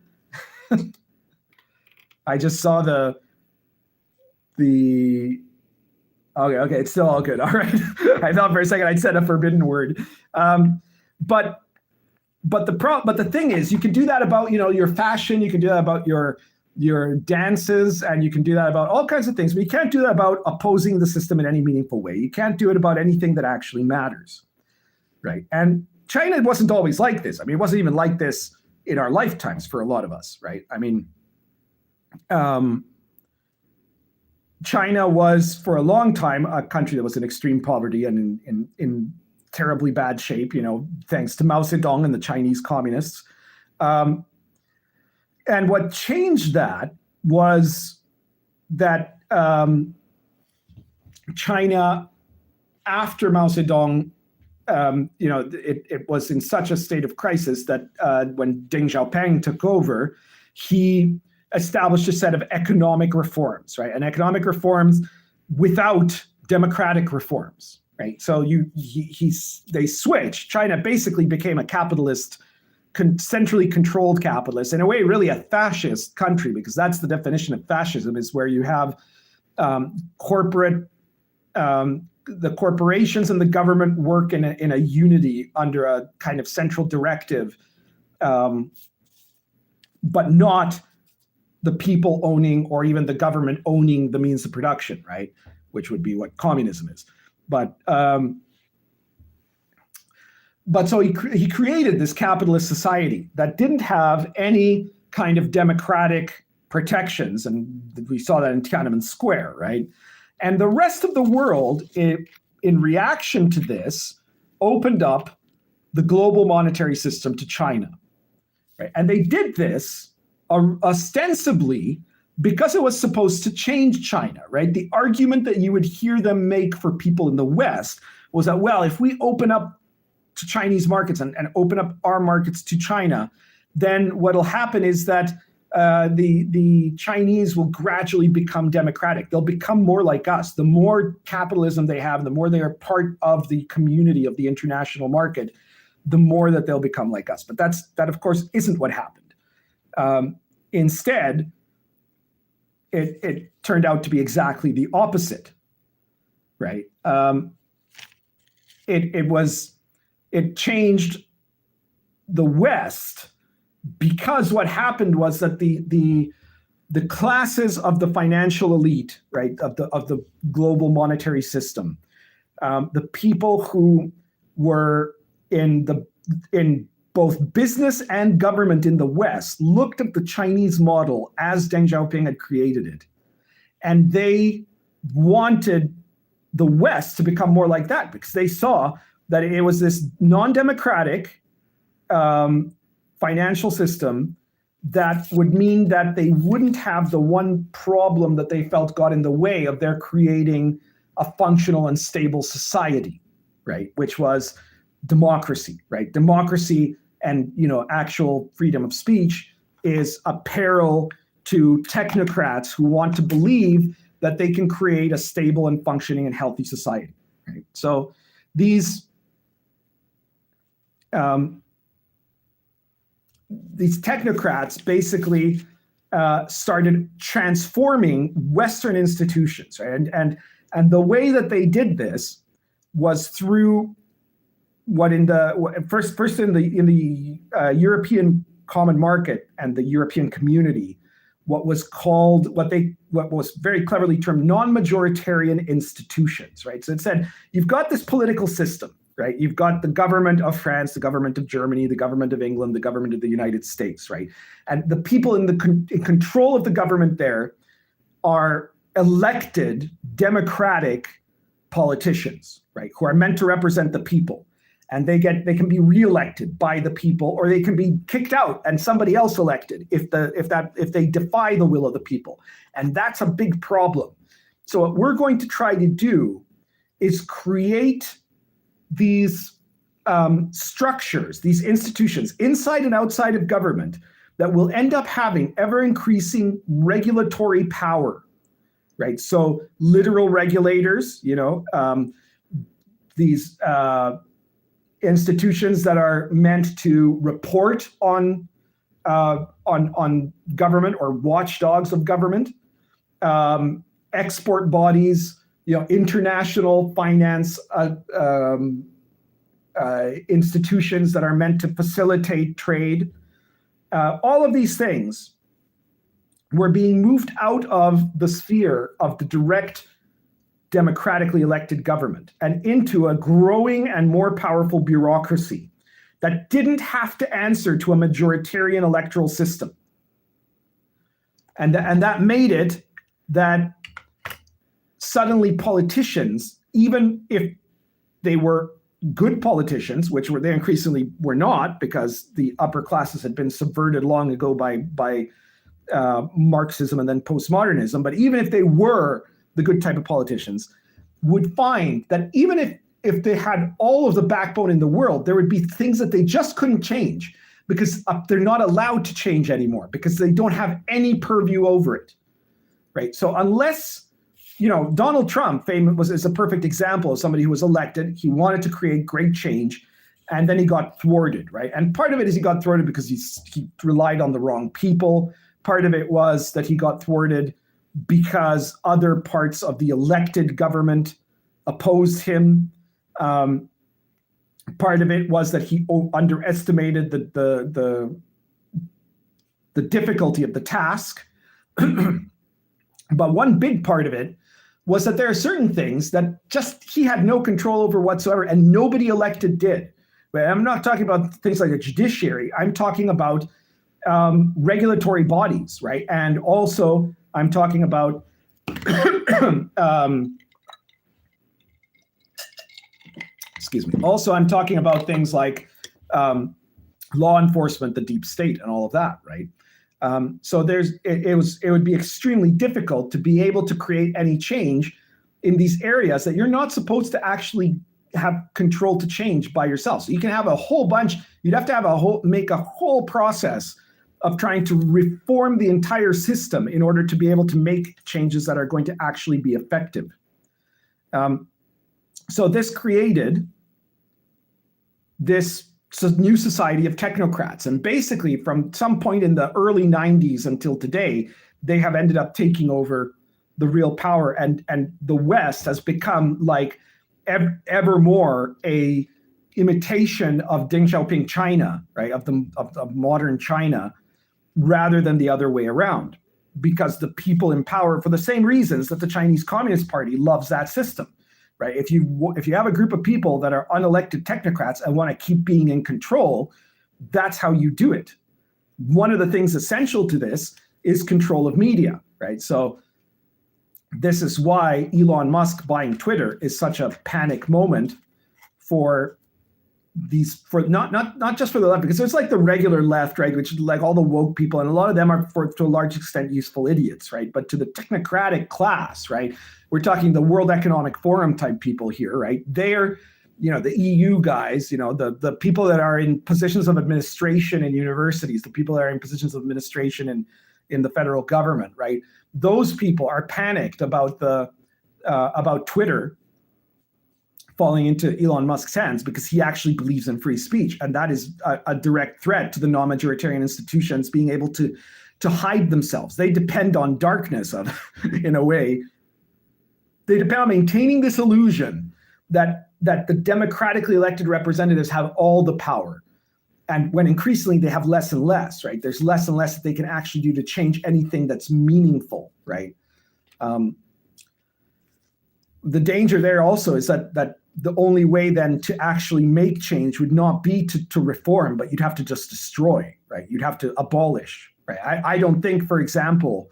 I just saw the okay. It's still all good. All right. I thought for a second I'd said a forbidden word. But the thing is, you can do that about, your fashion. You can do that about your dances, and you can do that about all kinds of things. But you can't do that about opposing the system in any meaningful way. You can't do it about anything that actually matters. Right. And China wasn't always like this. I mean, it wasn't even like this in our lifetimes for a lot of us. Right. I mean, China was for a long time a country that was in extreme poverty and in terribly bad shape, thanks to Mao Zedong and the Chinese communists. And what changed that was that China, after Mao Zedong it was in such a state of crisis that when Deng Xiaoping took over, he established a set of economic reforms, right? And economic reforms without democratic reforms, right? So they switched. China basically became a capitalist, centrally controlled capitalist, in a way, really a fascist country, because that's the definition of fascism, is where you have the corporations and the government work in a unity under a kind of central directive, but not the people owning or even the government owning the means of production, right? Which would be what communism is. But so he created this capitalist society that didn't have any kind of democratic protections, and we saw that in Tiananmen Square, right? And the rest of the world, in reaction to this, opened up the global monetary system to China, right? And they did this ostensibly because it was supposed to change China, right? The argument that you would hear them make for people in the West was that, well, if we open up to Chinese markets and open up our markets to China, then what'll happen is that the Chinese will gradually become democratic. They'll become more like us. The more capitalism they have, the more they are part of the community of the international market, the more that they'll become like us. But that, of course, isn't what happened. Instead, it turned out to be exactly the opposite, right? It changed the West, because what happened was that the classes of the financial elite, right, of the global monetary system, the people who were in both business and government in the West, looked at the Chinese model as Deng Xiaoping had created it, and they wanted the West to become more like that, because they saw that it was this non-democratic financial system that would mean that they wouldn't have the one problem that they felt got in the way of their creating a functional and stable society, right? Which was democracy, right? Democracy and actual freedom of speech is a peril to technocrats who want to believe that they can create a stable and functioning and healthy society, right? So these technocrats basically started transforming Western institutions, right? And the way that they did this was through what first in the European common market and the European community, what was very cleverly termed non-majoritarian institutions, right? So it said, you've got this political system, right? You've got the government of France, the government of Germany, the government of England, the government of the United States, right? And the people in control of the government there are elected democratic politicians, right? Who are meant to represent the people. And they can be reelected by the people, or they can be kicked out and somebody else elected if they defy the will of the people. And that's a big problem. So what we're going to try to do is create these structures, these institutions inside and outside of government that will end up having ever increasing regulatory power, right? So literal regulators, these institutions that are meant to report on government or watchdogs of government, export bodies, international finance institutions that are meant to facilitate trade. All of these things were being moved out of the sphere of the direct democratically elected government and into a growing and more powerful bureaucracy that didn't have to answer to a majoritarian electoral system. And that made it that suddenly politicians, even if they were good politicians, which they increasingly were not, because the upper classes had been subverted long ago by Marxism and then postmodernism, but even if they were the good type of politicians, would find that even if they had all of the backbone in the world, there would be things that they just couldn't change because they're not allowed to change anymore because they don't have any purview over it, right? So unless, Donald Trump is a perfect example of somebody who was elected. He wanted to create great change, and then he got thwarted, right? And part of it is he got thwarted because he relied on the wrong people. Part of it was that he got thwarted because other parts of the elected government opposed him. Part of it was that he underestimated the difficulty of the task. But one big part of it was that there are certain things that just he had no control over whatsoever, and nobody elected did. But I'm not talking about things like a judiciary. I'm talking about regulatory bodies, right? And also I'm talking about excuse me. Also, I'm talking about things like law enforcement, the deep state, and all of that, right? So it would be extremely difficult to be able to create any change in these areas that you're not supposed to actually have control to change by yourself. So you can have a whole bunch. You'd have to make a whole process of trying to reform the entire system in order to be able to make changes that are going to actually be effective. So this created this new society of technocrats. And basically from some point in the early 90s until today, they have ended up taking over the real power. And the West has become like ever more a imitation of Deng Xiaoping China, right? Of modern China, rather than the other way around, because the people in power, for the same reasons that the Chinese Communist Party loves that system, right? If you have a group of people that are unelected technocrats and want to keep being in control, that's how you do it. One of the things essential to this is control of media, right? So this is why Elon Musk buying Twitter is such a panic moment for not just for the left, because there's like the regular left, right, which is like all the woke people, and a lot of them are to a large extent useful idiots, right? But to the technocratic class, right, we're talking the World Economic Forum type people here, right? They're, the EU guys, the people that are in positions of administration in universities, the people that are in positions of administration in the federal government, right? Those people are panicked about about Twitter falling into Elon Musk's hands because he actually believes in free speech. And that is a direct threat to the non-majoritarian institutions being able to hide themselves. They depend on darkness in a way. They depend on maintaining this illusion that the democratically elected representatives have all the power. And when increasingly they have less and less, right? There's less and less that they can actually do to change anything that's meaningful, right? The danger there also is that the only way then to actually make change would not be to reform, but you'd have to just destroy, right? You'd have to abolish, right? I don't think, for example,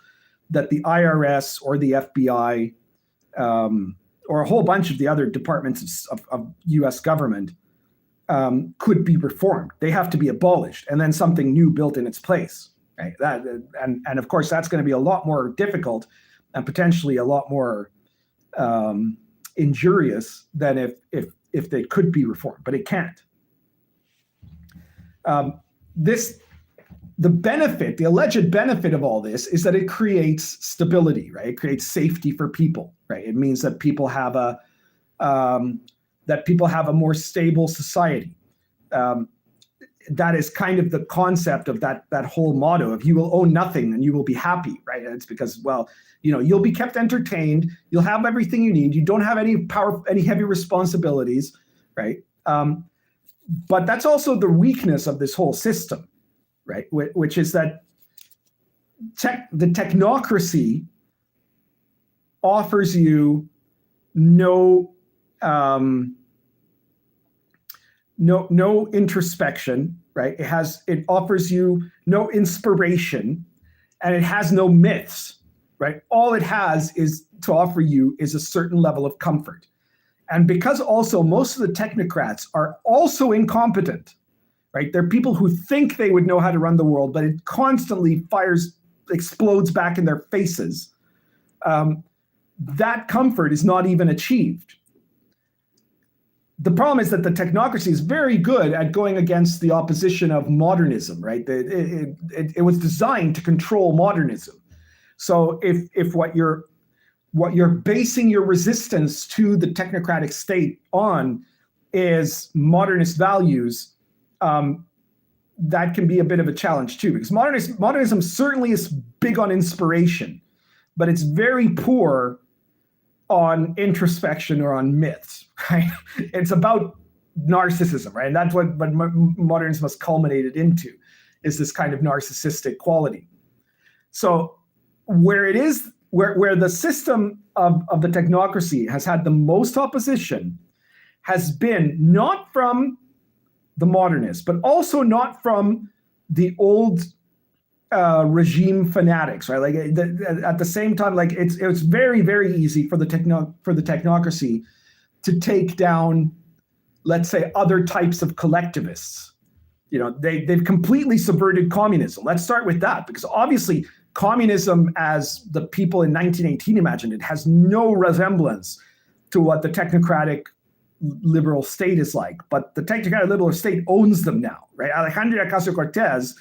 that the IRS or the FBI or a whole bunch of the other departments of US government could be reformed. They have to be abolished and then something new built in its place, right? And of course, that's going to be a lot more difficult and potentially a lot more injurious than if they could be reformed, but it can't. The alleged benefit of all this is that it creates stability, right? It creates safety for people, right? It means that people have a more stable society. That is kind of the concept of that whole motto of you will own nothing and you will be happy, right? And it's because, well, you'll be kept entertained, you'll have everything you need, you don't have any heavy responsibilities, right? But that's also the weakness of this whole system, right? Which is that the technocracy offers you no introspection, right? It offers you no inspiration, and it has no myths, right? All it has is to offer you is a certain level of comfort. And because also most of the technocrats are also incompetent, right? They're people who think they would know how to run the world, but it constantly explodes back in their faces. That comfort is not even achieved. the problem is that the technocracy is very good at going against the opposition of modernism, right? It was designed to control modernism. So if what you're basing your resistance to the technocratic state on is modernist values, that can be a bit of a challenge too, because modernism certainly is big on inspiration, but it's very poor on introspection or on myths, right? It's about narcissism, right? And that's what modernism has culminated into, is this kind of narcissistic quality. So where the system of the technocracy has had the most opposition has been not from the modernists, but also not from the old regime fanatics, right? Like at the same time, like it's very, very easy for the technocracy to take down, let's say, other types of collectivists. You know, they've completely subverted communism. Let's start with that, because obviously communism, as the people in 1918 imagined it, has no resemblance to what the technocratic liberal state is like. But the technocratic liberal state owns them now, right? Alejandra Ocasio-Cortez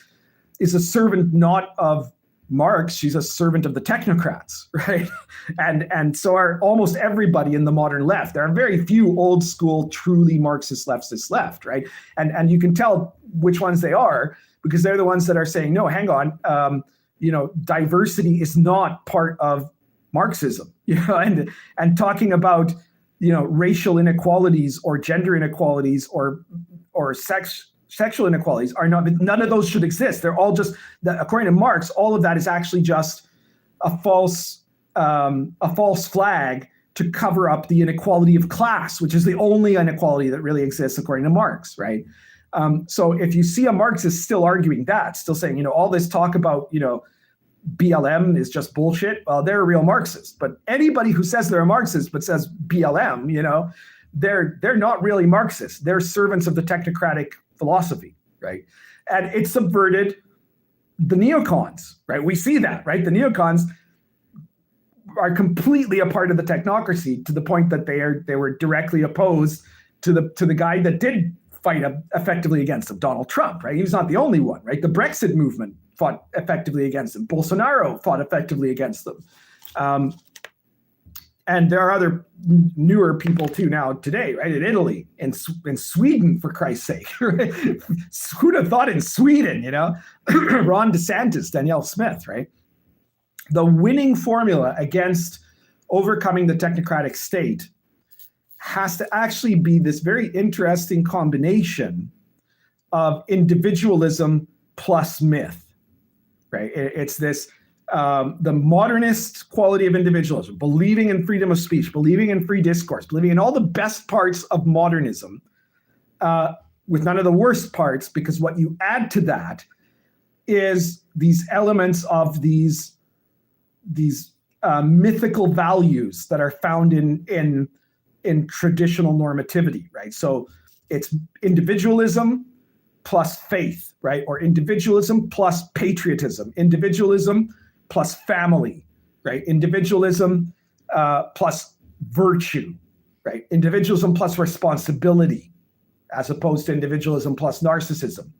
is a servant not of Marx, she's a servant of the technocrats, right? And so are almost everybody in the modern left. There are very few old school, truly Marxist leftists left, right? And you can tell which ones they are, because they're the ones that are saying, no, hang on, diversity is not part of Marxism, and talking about, racial inequalities or gender inequalities or sexual inequalities are not, none of those should exist. They're all just, according to Marx, all of that is actually just a false flag to cover up the inequality of class, which is the only inequality that really exists according to Marx, right? So if you see a Marxist still arguing that, still saying, all this talk about, BLM is just bullshit, well, they're a real Marxist. But anybody who says they're a Marxist but says BLM, they're not really Marxist. They're servants of the technocratic philosophy, right? And it subverted the neocons, right? We see that, right? The neocons are completely a part of the technocracy, to the point that they were directly opposed to the guy that did fight effectively against them, Donald Trump, right? He was not the only one, right? The Brexit movement fought effectively against them. Bolsonaro fought effectively against them. And there are other newer people too now today, right? In Italy, in Sweden, for Christ's sake. Right? Who'd have thought in Sweden, Ron DeSantis, Danielle Smith, right? The winning formula against overcoming the technocratic state has to actually be this very interesting combination of individualism plus myth, right? It's this, the modernist quality of individualism, believing in freedom of speech, believing in free discourse, believing in all the best parts of modernism, with none of the worst parts, because what you add to that is these elements of these mythical values that are found in traditional normativity, right? So it's individualism plus faith, right? Or individualism plus patriotism, individualism plus family, right? Individualism plus virtue, right? Individualism plus responsibility, as opposed to individualism plus narcissism,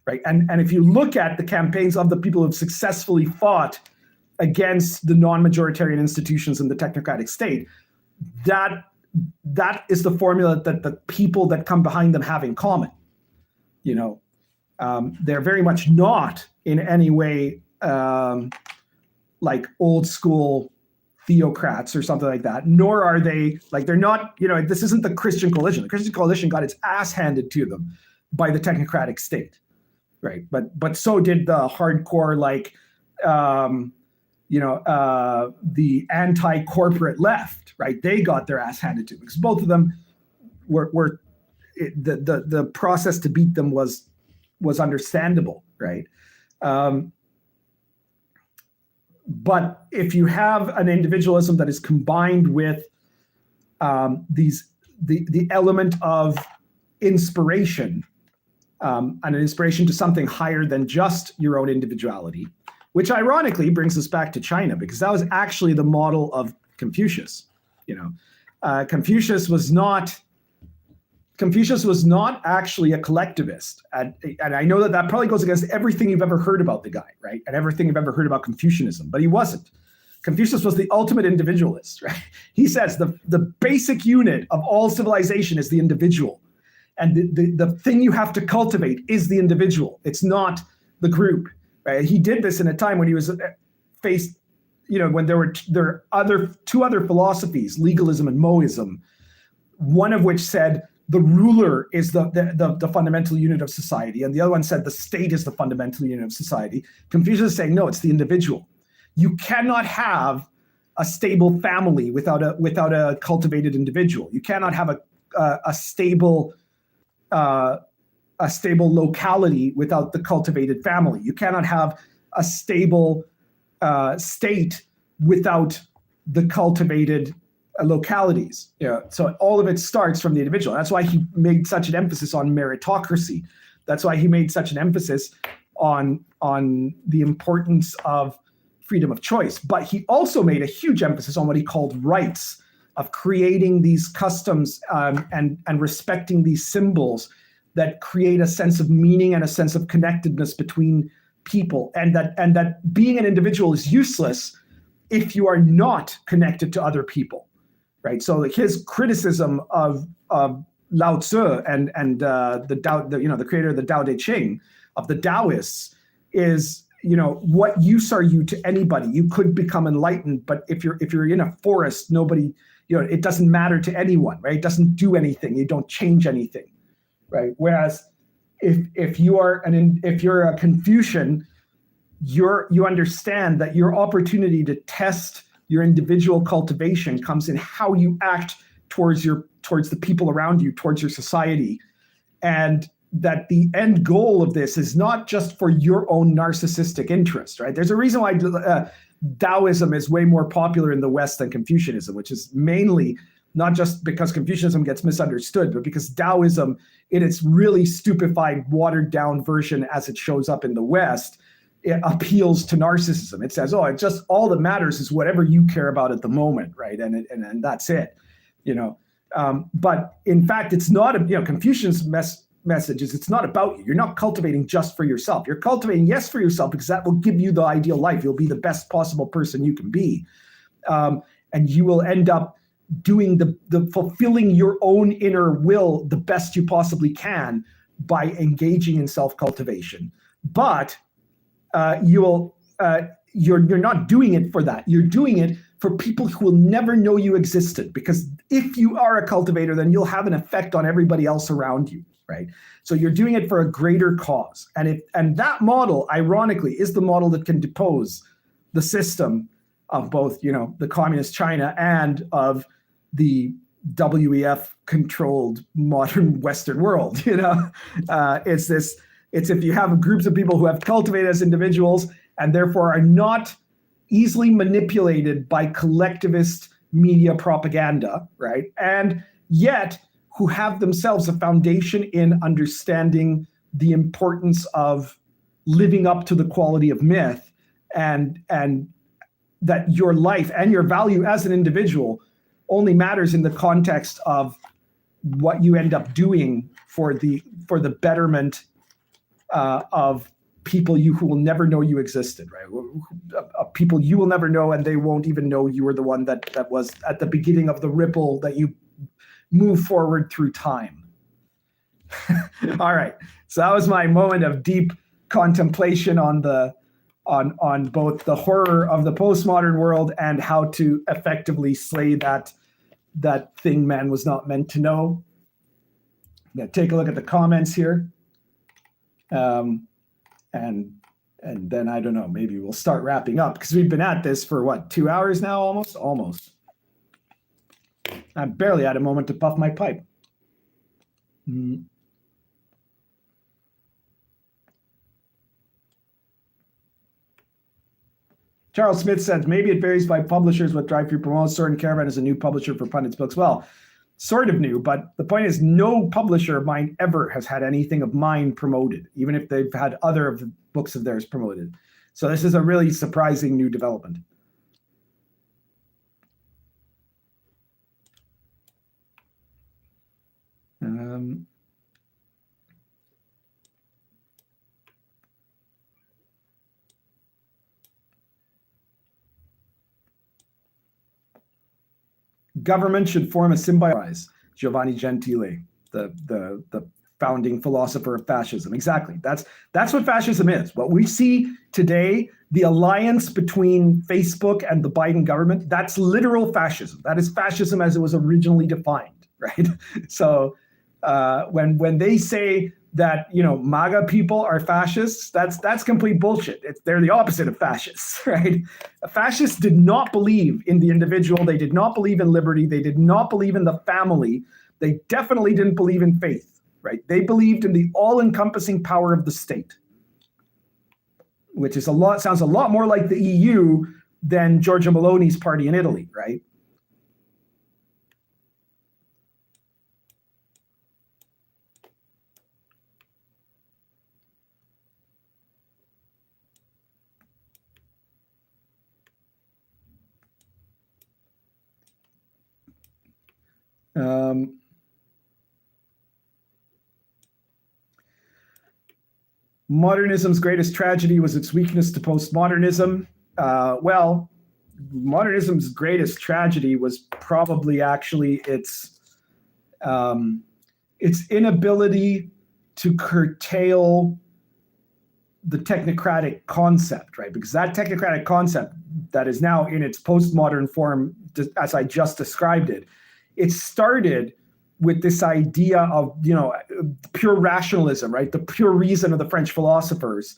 right? And if you look at the campaigns of the people who have successfully fought against the non-majoritarian institutions in the technocratic state, that is the formula that the people that come behind them have in common. They're very much not in any way like old school theocrats or something like that, nor are they, like, they're not, this isn't the Christian coalition. The Christian coalition got its ass handed to them by the technocratic state, right? But so did the hardcore, the anti-corporate left, right? They got their ass handed to them, because both of them were the process to beat them was understandable, right? But if you have an individualism that is combined with the element of inspiration, and an inspiration to something higher than just your own individuality, which ironically brings us back to China, because that was actually the model of Confucius. Confucius was not Confucius was not actually a collectivist. And I know that probably goes against everything you've ever heard about the guy, right? And everything you've ever heard about Confucianism, but he wasn't. Confucius was the ultimate individualist, right? He says the basic unit of all civilization is the individual. And the thing you have to cultivate is the individual. It's not the group, right? He did this in a time when he was faced, when there were two other philosophies, legalism and Moism, one of which said the ruler is the fundamental unit of society, and the other one said the state is the fundamental unit of society. Confucius is saying, no, it's the individual. You cannot have a stable family without a cultivated individual. You cannot have a stable locality without the cultivated family. You cannot have a stable state without the cultivated localities. So all of it starts from the individual. That's why he made such an emphasis on meritocracy. That's why he made such an emphasis on the importance of freedom of choice. But he also made a huge emphasis on what he called rights, of creating these customs and respecting these symbols that create a sense of meaning and a sense of connectedness between people, and that being an individual is useless if you are not connected to other people, right? So his criticism of Lao Tzu and the Tao, the creator of the Tao Te Ching, of the Taoists, is what use are you to anybody? You could become enlightened, but if you're in a forest, nobody, it doesn't matter to anyone, right? It doesn't do anything. You don't change anything, right? Whereas if you're a Confucian, you understand that your opportunity to test your individual cultivation comes in how you act towards the people around you, towards your society, and that the end goal of this is not just for your own narcissistic interest, right? There's a reason why Taoism is way more popular in the West than Confucianism, which is mainly not just because Confucianism gets misunderstood, but because Taoism, in its really stupefied, watered down version as it shows up in the West, it appeals to narcissism. It says, it's just all that matters is whatever you care about at the moment, right? And that's it, But in fact, it's not, Confucian's message is it's not about you. You're not cultivating just for yourself. You're cultivating, yes, for yourself, because that will give you the ideal life. You'll be the best possible person you can be. And you will end up doing the fulfilling your own inner will the best you possibly can by engaging in self-cultivation. But you're not doing it for that. You're doing it for people who will never know you existed, because if you are a cultivator, then you'll have an effect on everybody else around you, right? So you're doing it for a greater cause. And that model, ironically, is the model that can depose the system of both, the communist China and of the WEF-controlled modern Western world. It's if you have groups of people who have cultivated as individuals and therefore are not easily manipulated by collectivist media propaganda, right? And yet who have themselves a foundation in understanding the importance of living up to the quality of myth, and that your life and your value as an individual only matters in the context of what you end up doing for the betterment of people who will never know you existed, right? People you will never know, and they won't even know you were the one that was at the beginning of the ripple that you move forward through time. All right, so that was my moment of deep contemplation on both the horror of the postmodern world and how to effectively slay that thing man was not meant to know. I'm gonna take a look at the comments here. And then I don't know, maybe we'll start wrapping up, because we've been at this for what, 2 hours now, almost. I barely had a moment to puff my pipe. Charles Smith says, maybe it varies by publishers what drive-through promotes. Sword and Caravan is a new publisher for pundits books. Well, sort of new, but the point is no publisher of mine ever has had anything of mine promoted, even if they've had other of the books of theirs promoted. So this is a really surprising new development. Government should form a symbiosis. Giovanni Gentile, the founding philosopher of fascism. Exactly. That's what fascism is. What we see today, the alliance between Facebook and the Biden government, that's literal fascism. That is fascism as it was originally defined, right? So when they say that, you know, MAGA people are fascists, that's complete bullshit. They're the opposite of fascists, right? Fascists did not believe in the individual. They did not believe in liberty. They did not believe in the family. They definitely didn't believe in faith, right? They believed in the all-encompassing power of the state, which is sounds a lot more like the EU than Giorgia Meloni's party in Italy, right? Modernism's greatest tragedy was its weakness to postmodernism. Well, modernism's greatest tragedy was probably actually its inability to curtail the technocratic concept, right? Because that technocratic concept that is now in its postmodern form, as I just described it, it started with this idea of, you know, pure rationalism, right? The pure reason of the French philosophers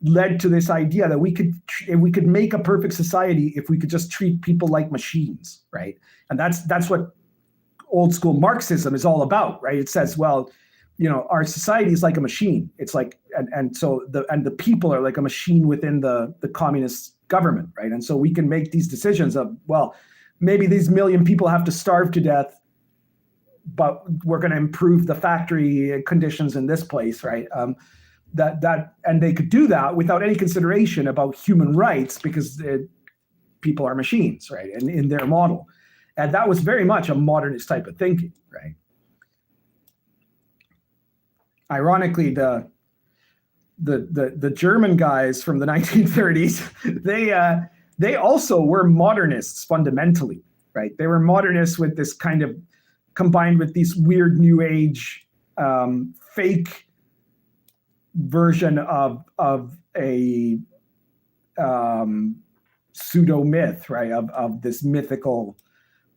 led to this idea that we could make a perfect society if we could just treat people like machines, right? And that's what old school Marxism is all about, right? It says, well, you know, our society is like a machine. It's like, and so the people are like a machine within the communist government, right? And so we can make these decisions of, well, maybe these million people have to starve to death, but we're going to improve the factory conditions in this place, right? And they could do that without any consideration about human rights because people are machines, right? And in their model, and that was very much a modernist type of thinking, right? Ironically, the German guys from the 1930s, they also were modernists fundamentally, right? They were modernists with this kind of combined with these weird new age fake version of a pseudo myth, right? Of this mythical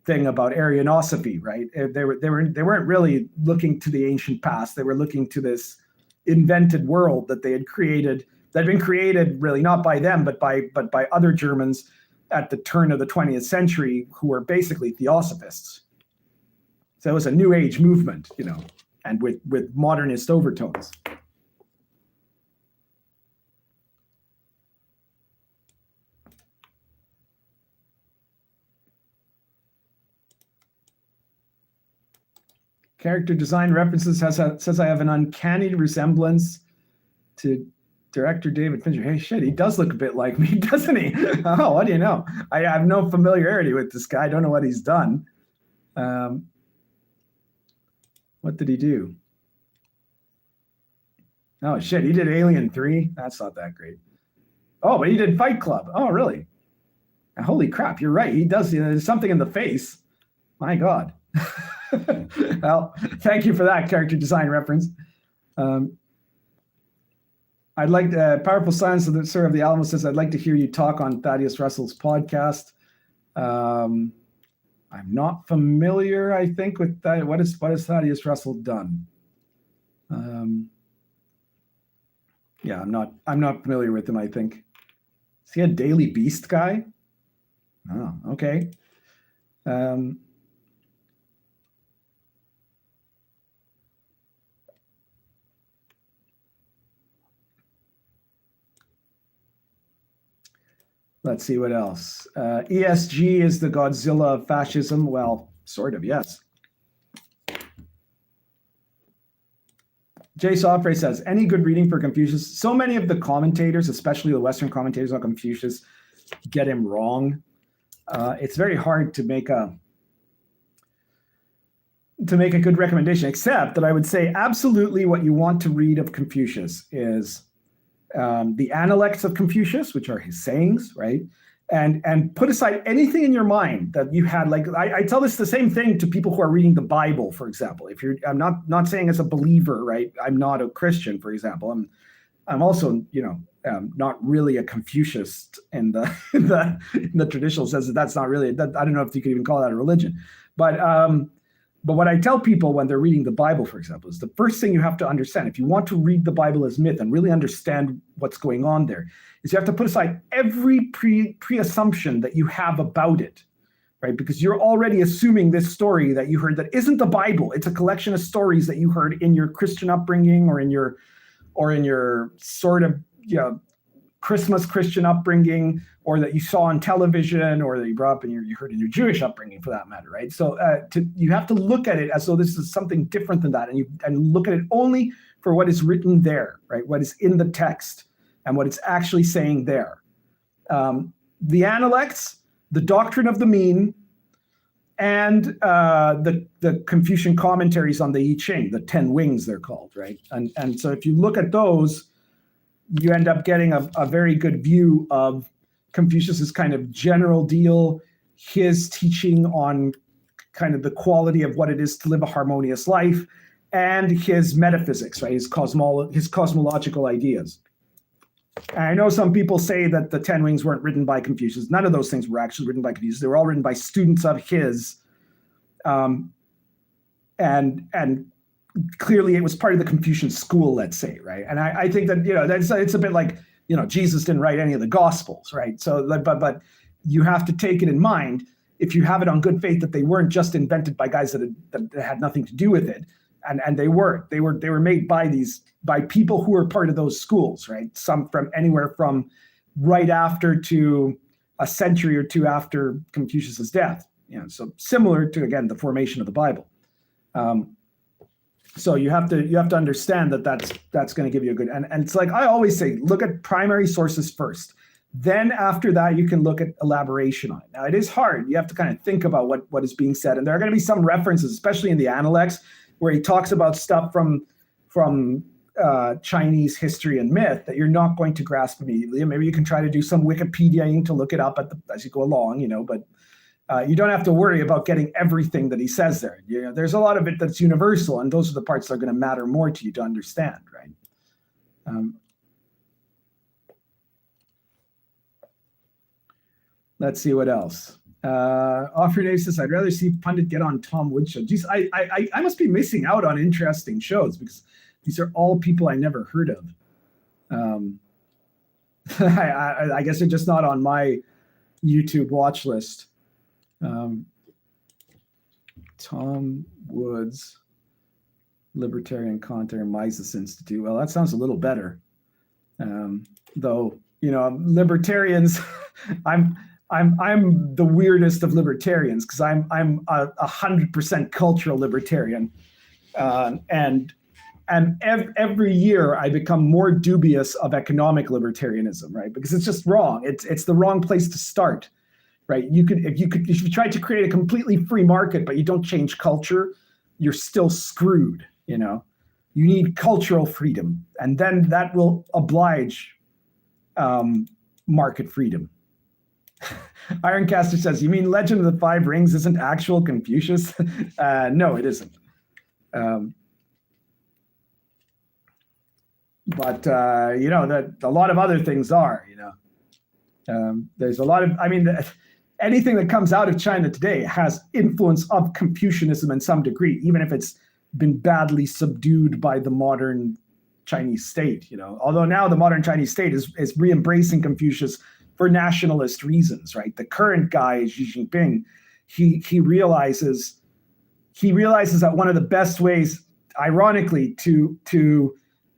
thing about Aryanosophy, right? They weren't really looking to the ancient past. They were looking to this invented world that they had created, that had been created really not by them, but by other Germans at the turn of the 20th century who were basically theosophists. So it was a new age movement, you know, and with modernist overtones. Character design references says I have an uncanny resemblance to director David Fincher. Hey, shit, he does look a bit like me, doesn't he? Oh, what do you know? I have no familiarity with this guy. I don't know what he's done. What did he do? Oh, shit, he did Alien 3. That's not that great. Oh, but he did Fight Club. Oh, really? Holy crap, you're right. He does something in the face. My God. Well, thank you for that character design reference. I'd like Powerful Silence of the Sir of the Alamo says, I'd like to hear you talk on Thaddeus Russell's podcast. I'm not familiar, I think, with that. What has Thaddeus Russell done? Yeah, I'm not familiar with him, I think. Is he a Daily Beast guy? Oh, okay. Let's see what else. ESG is the Godzilla of fascism. Well, sort of, yes. Jay Sofre says, any good reading for Confucius? So many of the commentators, especially the Western commentators on Confucius, get him wrong. It's very hard to make to make a good recommendation, except that I would say absolutely what you want to read of Confucius is the Analects of Confucius, which are his sayings, right? And put aside anything in your mind that you had. Like I tell this the same thing to people who are reading the Bible, for example. If you're, I'm not saying as a believer, right? I'm not a Christian, for example. I'm also, not really a Confucianist in the traditional sense. That's not really. I don't know if you could even call that a religion, but what I tell people when they're reading the Bible, for example, is the first thing you have to understand, if you want to read the Bible as myth and really understand what's going on there, is you have to put aside every pre-assumption that you have about it, right? Because you're already assuming this story that you heard that isn't the Bible. It's a collection of stories that you heard in your Christian upbringing or in your sort of, Christmas Christian upbringing, or that you saw on television, or that you brought up and you heard in your Jewish upbringing, for that matter, right? So you have to look at it as though this is something different than that, and look at it only for what is written there, right? What is in the text and what it's actually saying there. The Analects, the Doctrine of the Mean, and the Confucian commentaries on the I Ching, the 10 Wings they're called, right? And so if you look at those, you end up getting a very good view of Confucius's kind of general deal, his teaching on kind of the quality of what it is to live a harmonious life, and his metaphysics, right? His cosmological ideas. And I know some people say that the 10 Wings weren't written by Confucius. None of those things were actually written by Confucius. They were all written by students of his. And clearly it was part of the Confucian school, let's say, right? And I think that, it's a bit like, Jesus didn't write any of the Gospels, right? So, but you have to take it in mind, if you have it on good faith, that they weren't just invented by guys that had nothing to do with it. And they weren't. They were made by people who were part of those schools, right? Some from anywhere from right after to a century or two after Confucius's death. So similar to, again, the formation of the Bible. So you have to understand that that's going to give you a good, and it's like I always say, look at primary sources first. Then after that, you can look at elaboration on it. Now it is hard. You have to kind of think about what is being said, and there are going to be some references, especially in the Analects, where he talks about stuff from Chinese history and myth that you're not going to grasp immediately. And maybe you can try to do some Wikipediaing to look it up as you go along, but you don't have to worry about getting everything that he says there. There's a lot of it that's universal, and those are the parts that are going to matter more to you to understand, right? Let's see what else. Off Your Name says, I'd rather see Pundit get on Tom Wood show. Geez, I must be missing out on interesting shows, because these are all people I never heard of. I guess they're just not on my YouTube watch list. Tom Woods, Libertarian Content, Mises Institute. Well, that sounds a little better. Though, libertarians, I'm the weirdest of libertarians, because I'm 100% cultural libertarian, and every year I become more dubious of economic libertarianism, right? Because it's just wrong. It's the wrong place to start, right? If you try to create a completely free market, but you don't change culture, you're still screwed. You need cultural freedom, and then that will oblige market freedom. Ironcaster says, you mean Legend of the Five Rings isn't actual Confucius? No, it isn't. But that a lot of other things are, there's a lot of, anything that comes out of China today has influence of Confucianism in some degree, even if it's been badly subdued by the modern Chinese state, although now the modern Chinese state is re-embracing Confucius for nationalist reasons, right? The current guy, Xi Jinping, he realizes that one of the best ways, ironically, to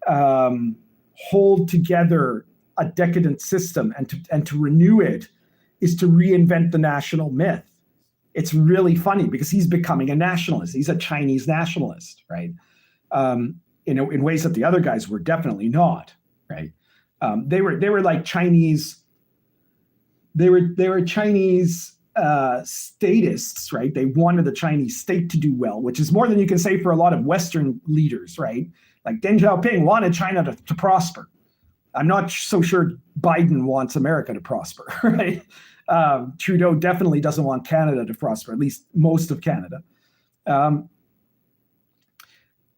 hold together a decadent system and to renew it is to reinvent the national myth. It's really funny because he's becoming a nationalist. He's a Chinese nationalist, right? In ways that the other guys were definitely not, right? They were like Chinese. They were Chinese statists, right? They wanted the Chinese state to do well, which is more than you can say for a lot of Western leaders, right? Like Deng Xiaoping wanted China to prosper. I'm not so sure Biden wants America to prosper, right? Trudeau definitely doesn't want Canada to prosper, at least most of Canada.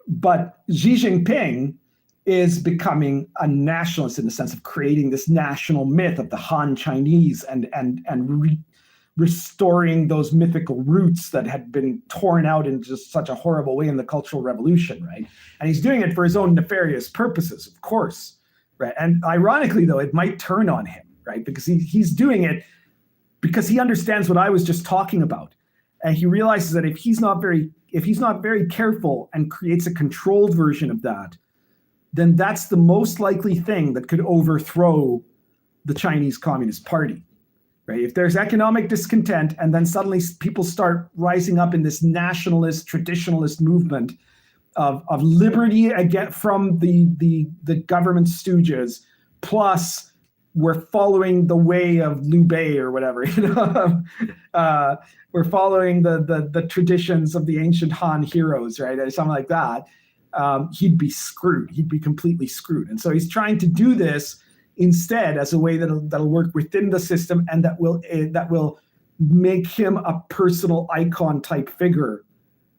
But Xi Jinping is becoming a nationalist in the sense of creating this national myth of the Han Chinese and restoring those mythical roots that had been torn out in just such a horrible way in the Cultural Revolution, right? And he's doing it for his own nefarious purposes, of course, right? And ironically, though, it might turn on him, right? Because he's doing it because he understands what I was just talking about. And he realizes that if he's not very careful and creates a controlled version of that, then that's the most likely thing that could overthrow the Chinese Communist Party. Right? If there's economic discontent and then suddenly people start rising up in this nationalist, traditionalist movement of liberty again from the government stooges, plus we're following the way of Liu Bei or whatever, we're following the traditions of the ancient Han heroes, right? Or something like that, he'd be screwed. He'd be completely screwed. And so he's trying to do this instead as a way that'll work within the system and that will make him a personal icon type figure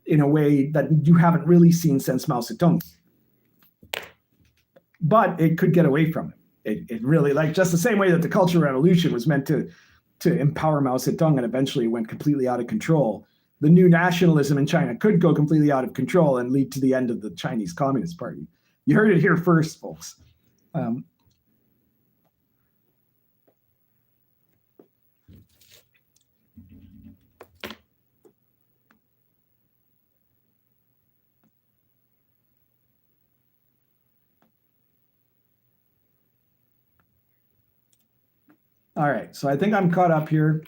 in a way that you haven't really seen since Mao Zedong. But it could get away from him. It really, like just the same way that the Cultural Revolution was meant to empower Mao Zedong and eventually went completely out of control. The new nationalism in China could go completely out of control and lead to the end of the Chinese Communist Party. You heard it here first, folks. All right, so I think I'm caught up here.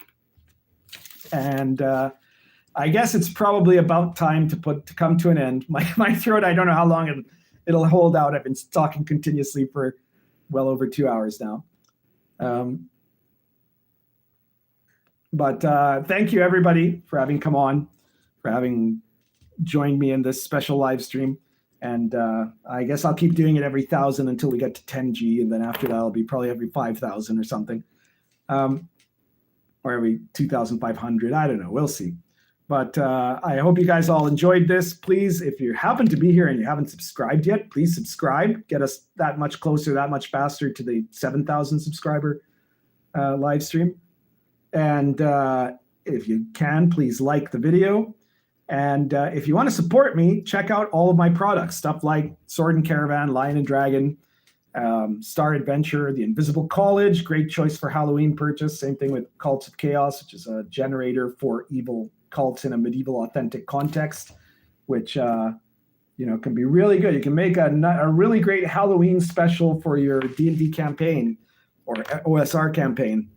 And I guess it's probably about time to come to an end. My throat, I don't know how long it'll hold out. I've been talking continuously for well over 2 hours now. But thank you, everybody, for having come on, for having joined me in this special live stream. And I guess I'll keep doing it every 1,000 until we get to 10G. And then after that, it'll be probably every 5,000 or something. Or every 2,500. I don't know. We'll see. But I hope you guys all enjoyed this. Please, if you happen to be here and you haven't subscribed yet, please subscribe. Get us that much closer, that much faster to the 7,000 subscriber live stream. And if you can, please like the video. And if you want to support me, check out all of my products, stuff like Sword and Caravan, Lion and Dragon, Star Adventure, The Invisible College, great choice for Halloween purchase. Same thing with Cults of Chaos, which is a generator for evil cults in a medieval authentic context, which can be really good. You can make a really great Halloween special for your D&D campaign or OSR campaign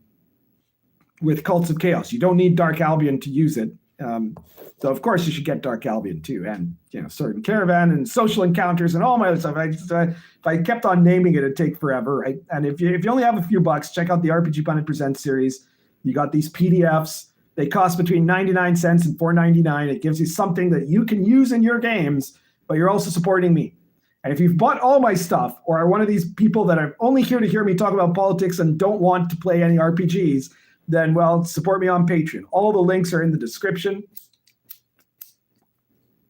with Cults of Chaos. You don't need Dark Albion to use it. So of course you should get Dark Albion too, and Sword and Caravan and Social Encounters and all my other stuff. If I kept on naming it, it'd take forever, right? And if you only have a few bucks, check out the RPG Pundit Presents series. You got these PDFs. They cost between 99 cents and $4.99. It gives you something that you can use in your games, but you're also supporting me. And if you've bought all my stuff or are one of these people that are only here to hear me talk about politics and don't want to play any RPGs, then, well, support me on Patreon. All the links are in the description.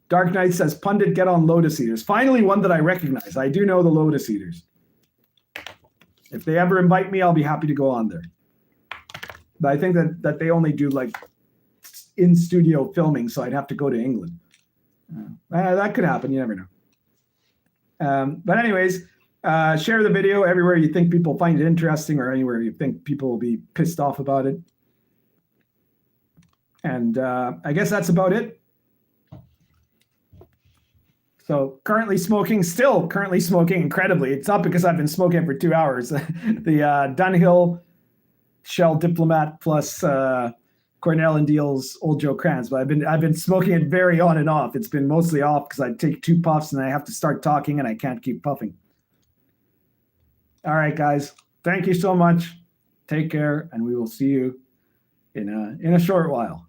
Dark Knight says, Pundit, get on Lotus Eaters. Finally, one that I recognize. I do know the Lotus Eaters. If they ever invite me, I'll be happy to go on there. But I think that they only do like in-studio filming, so I'd have to go to England. That could happen. You never know. But anyways, share the video everywhere you think people find it interesting or anywhere you think people will be pissed off about it. And I guess that's about it. So still currently smoking incredibly. It's not because I've been smoking for 2 hours. The Dunhill Shell Diplomat plus Cornell and Deal's Old Joe Kranz, but I've been smoking it very on and off. It's been mostly off because I take 2 puffs and I have to start talking and I can't keep puffing. All right, guys. Thank you so much. Take care, and we will see you in a short while.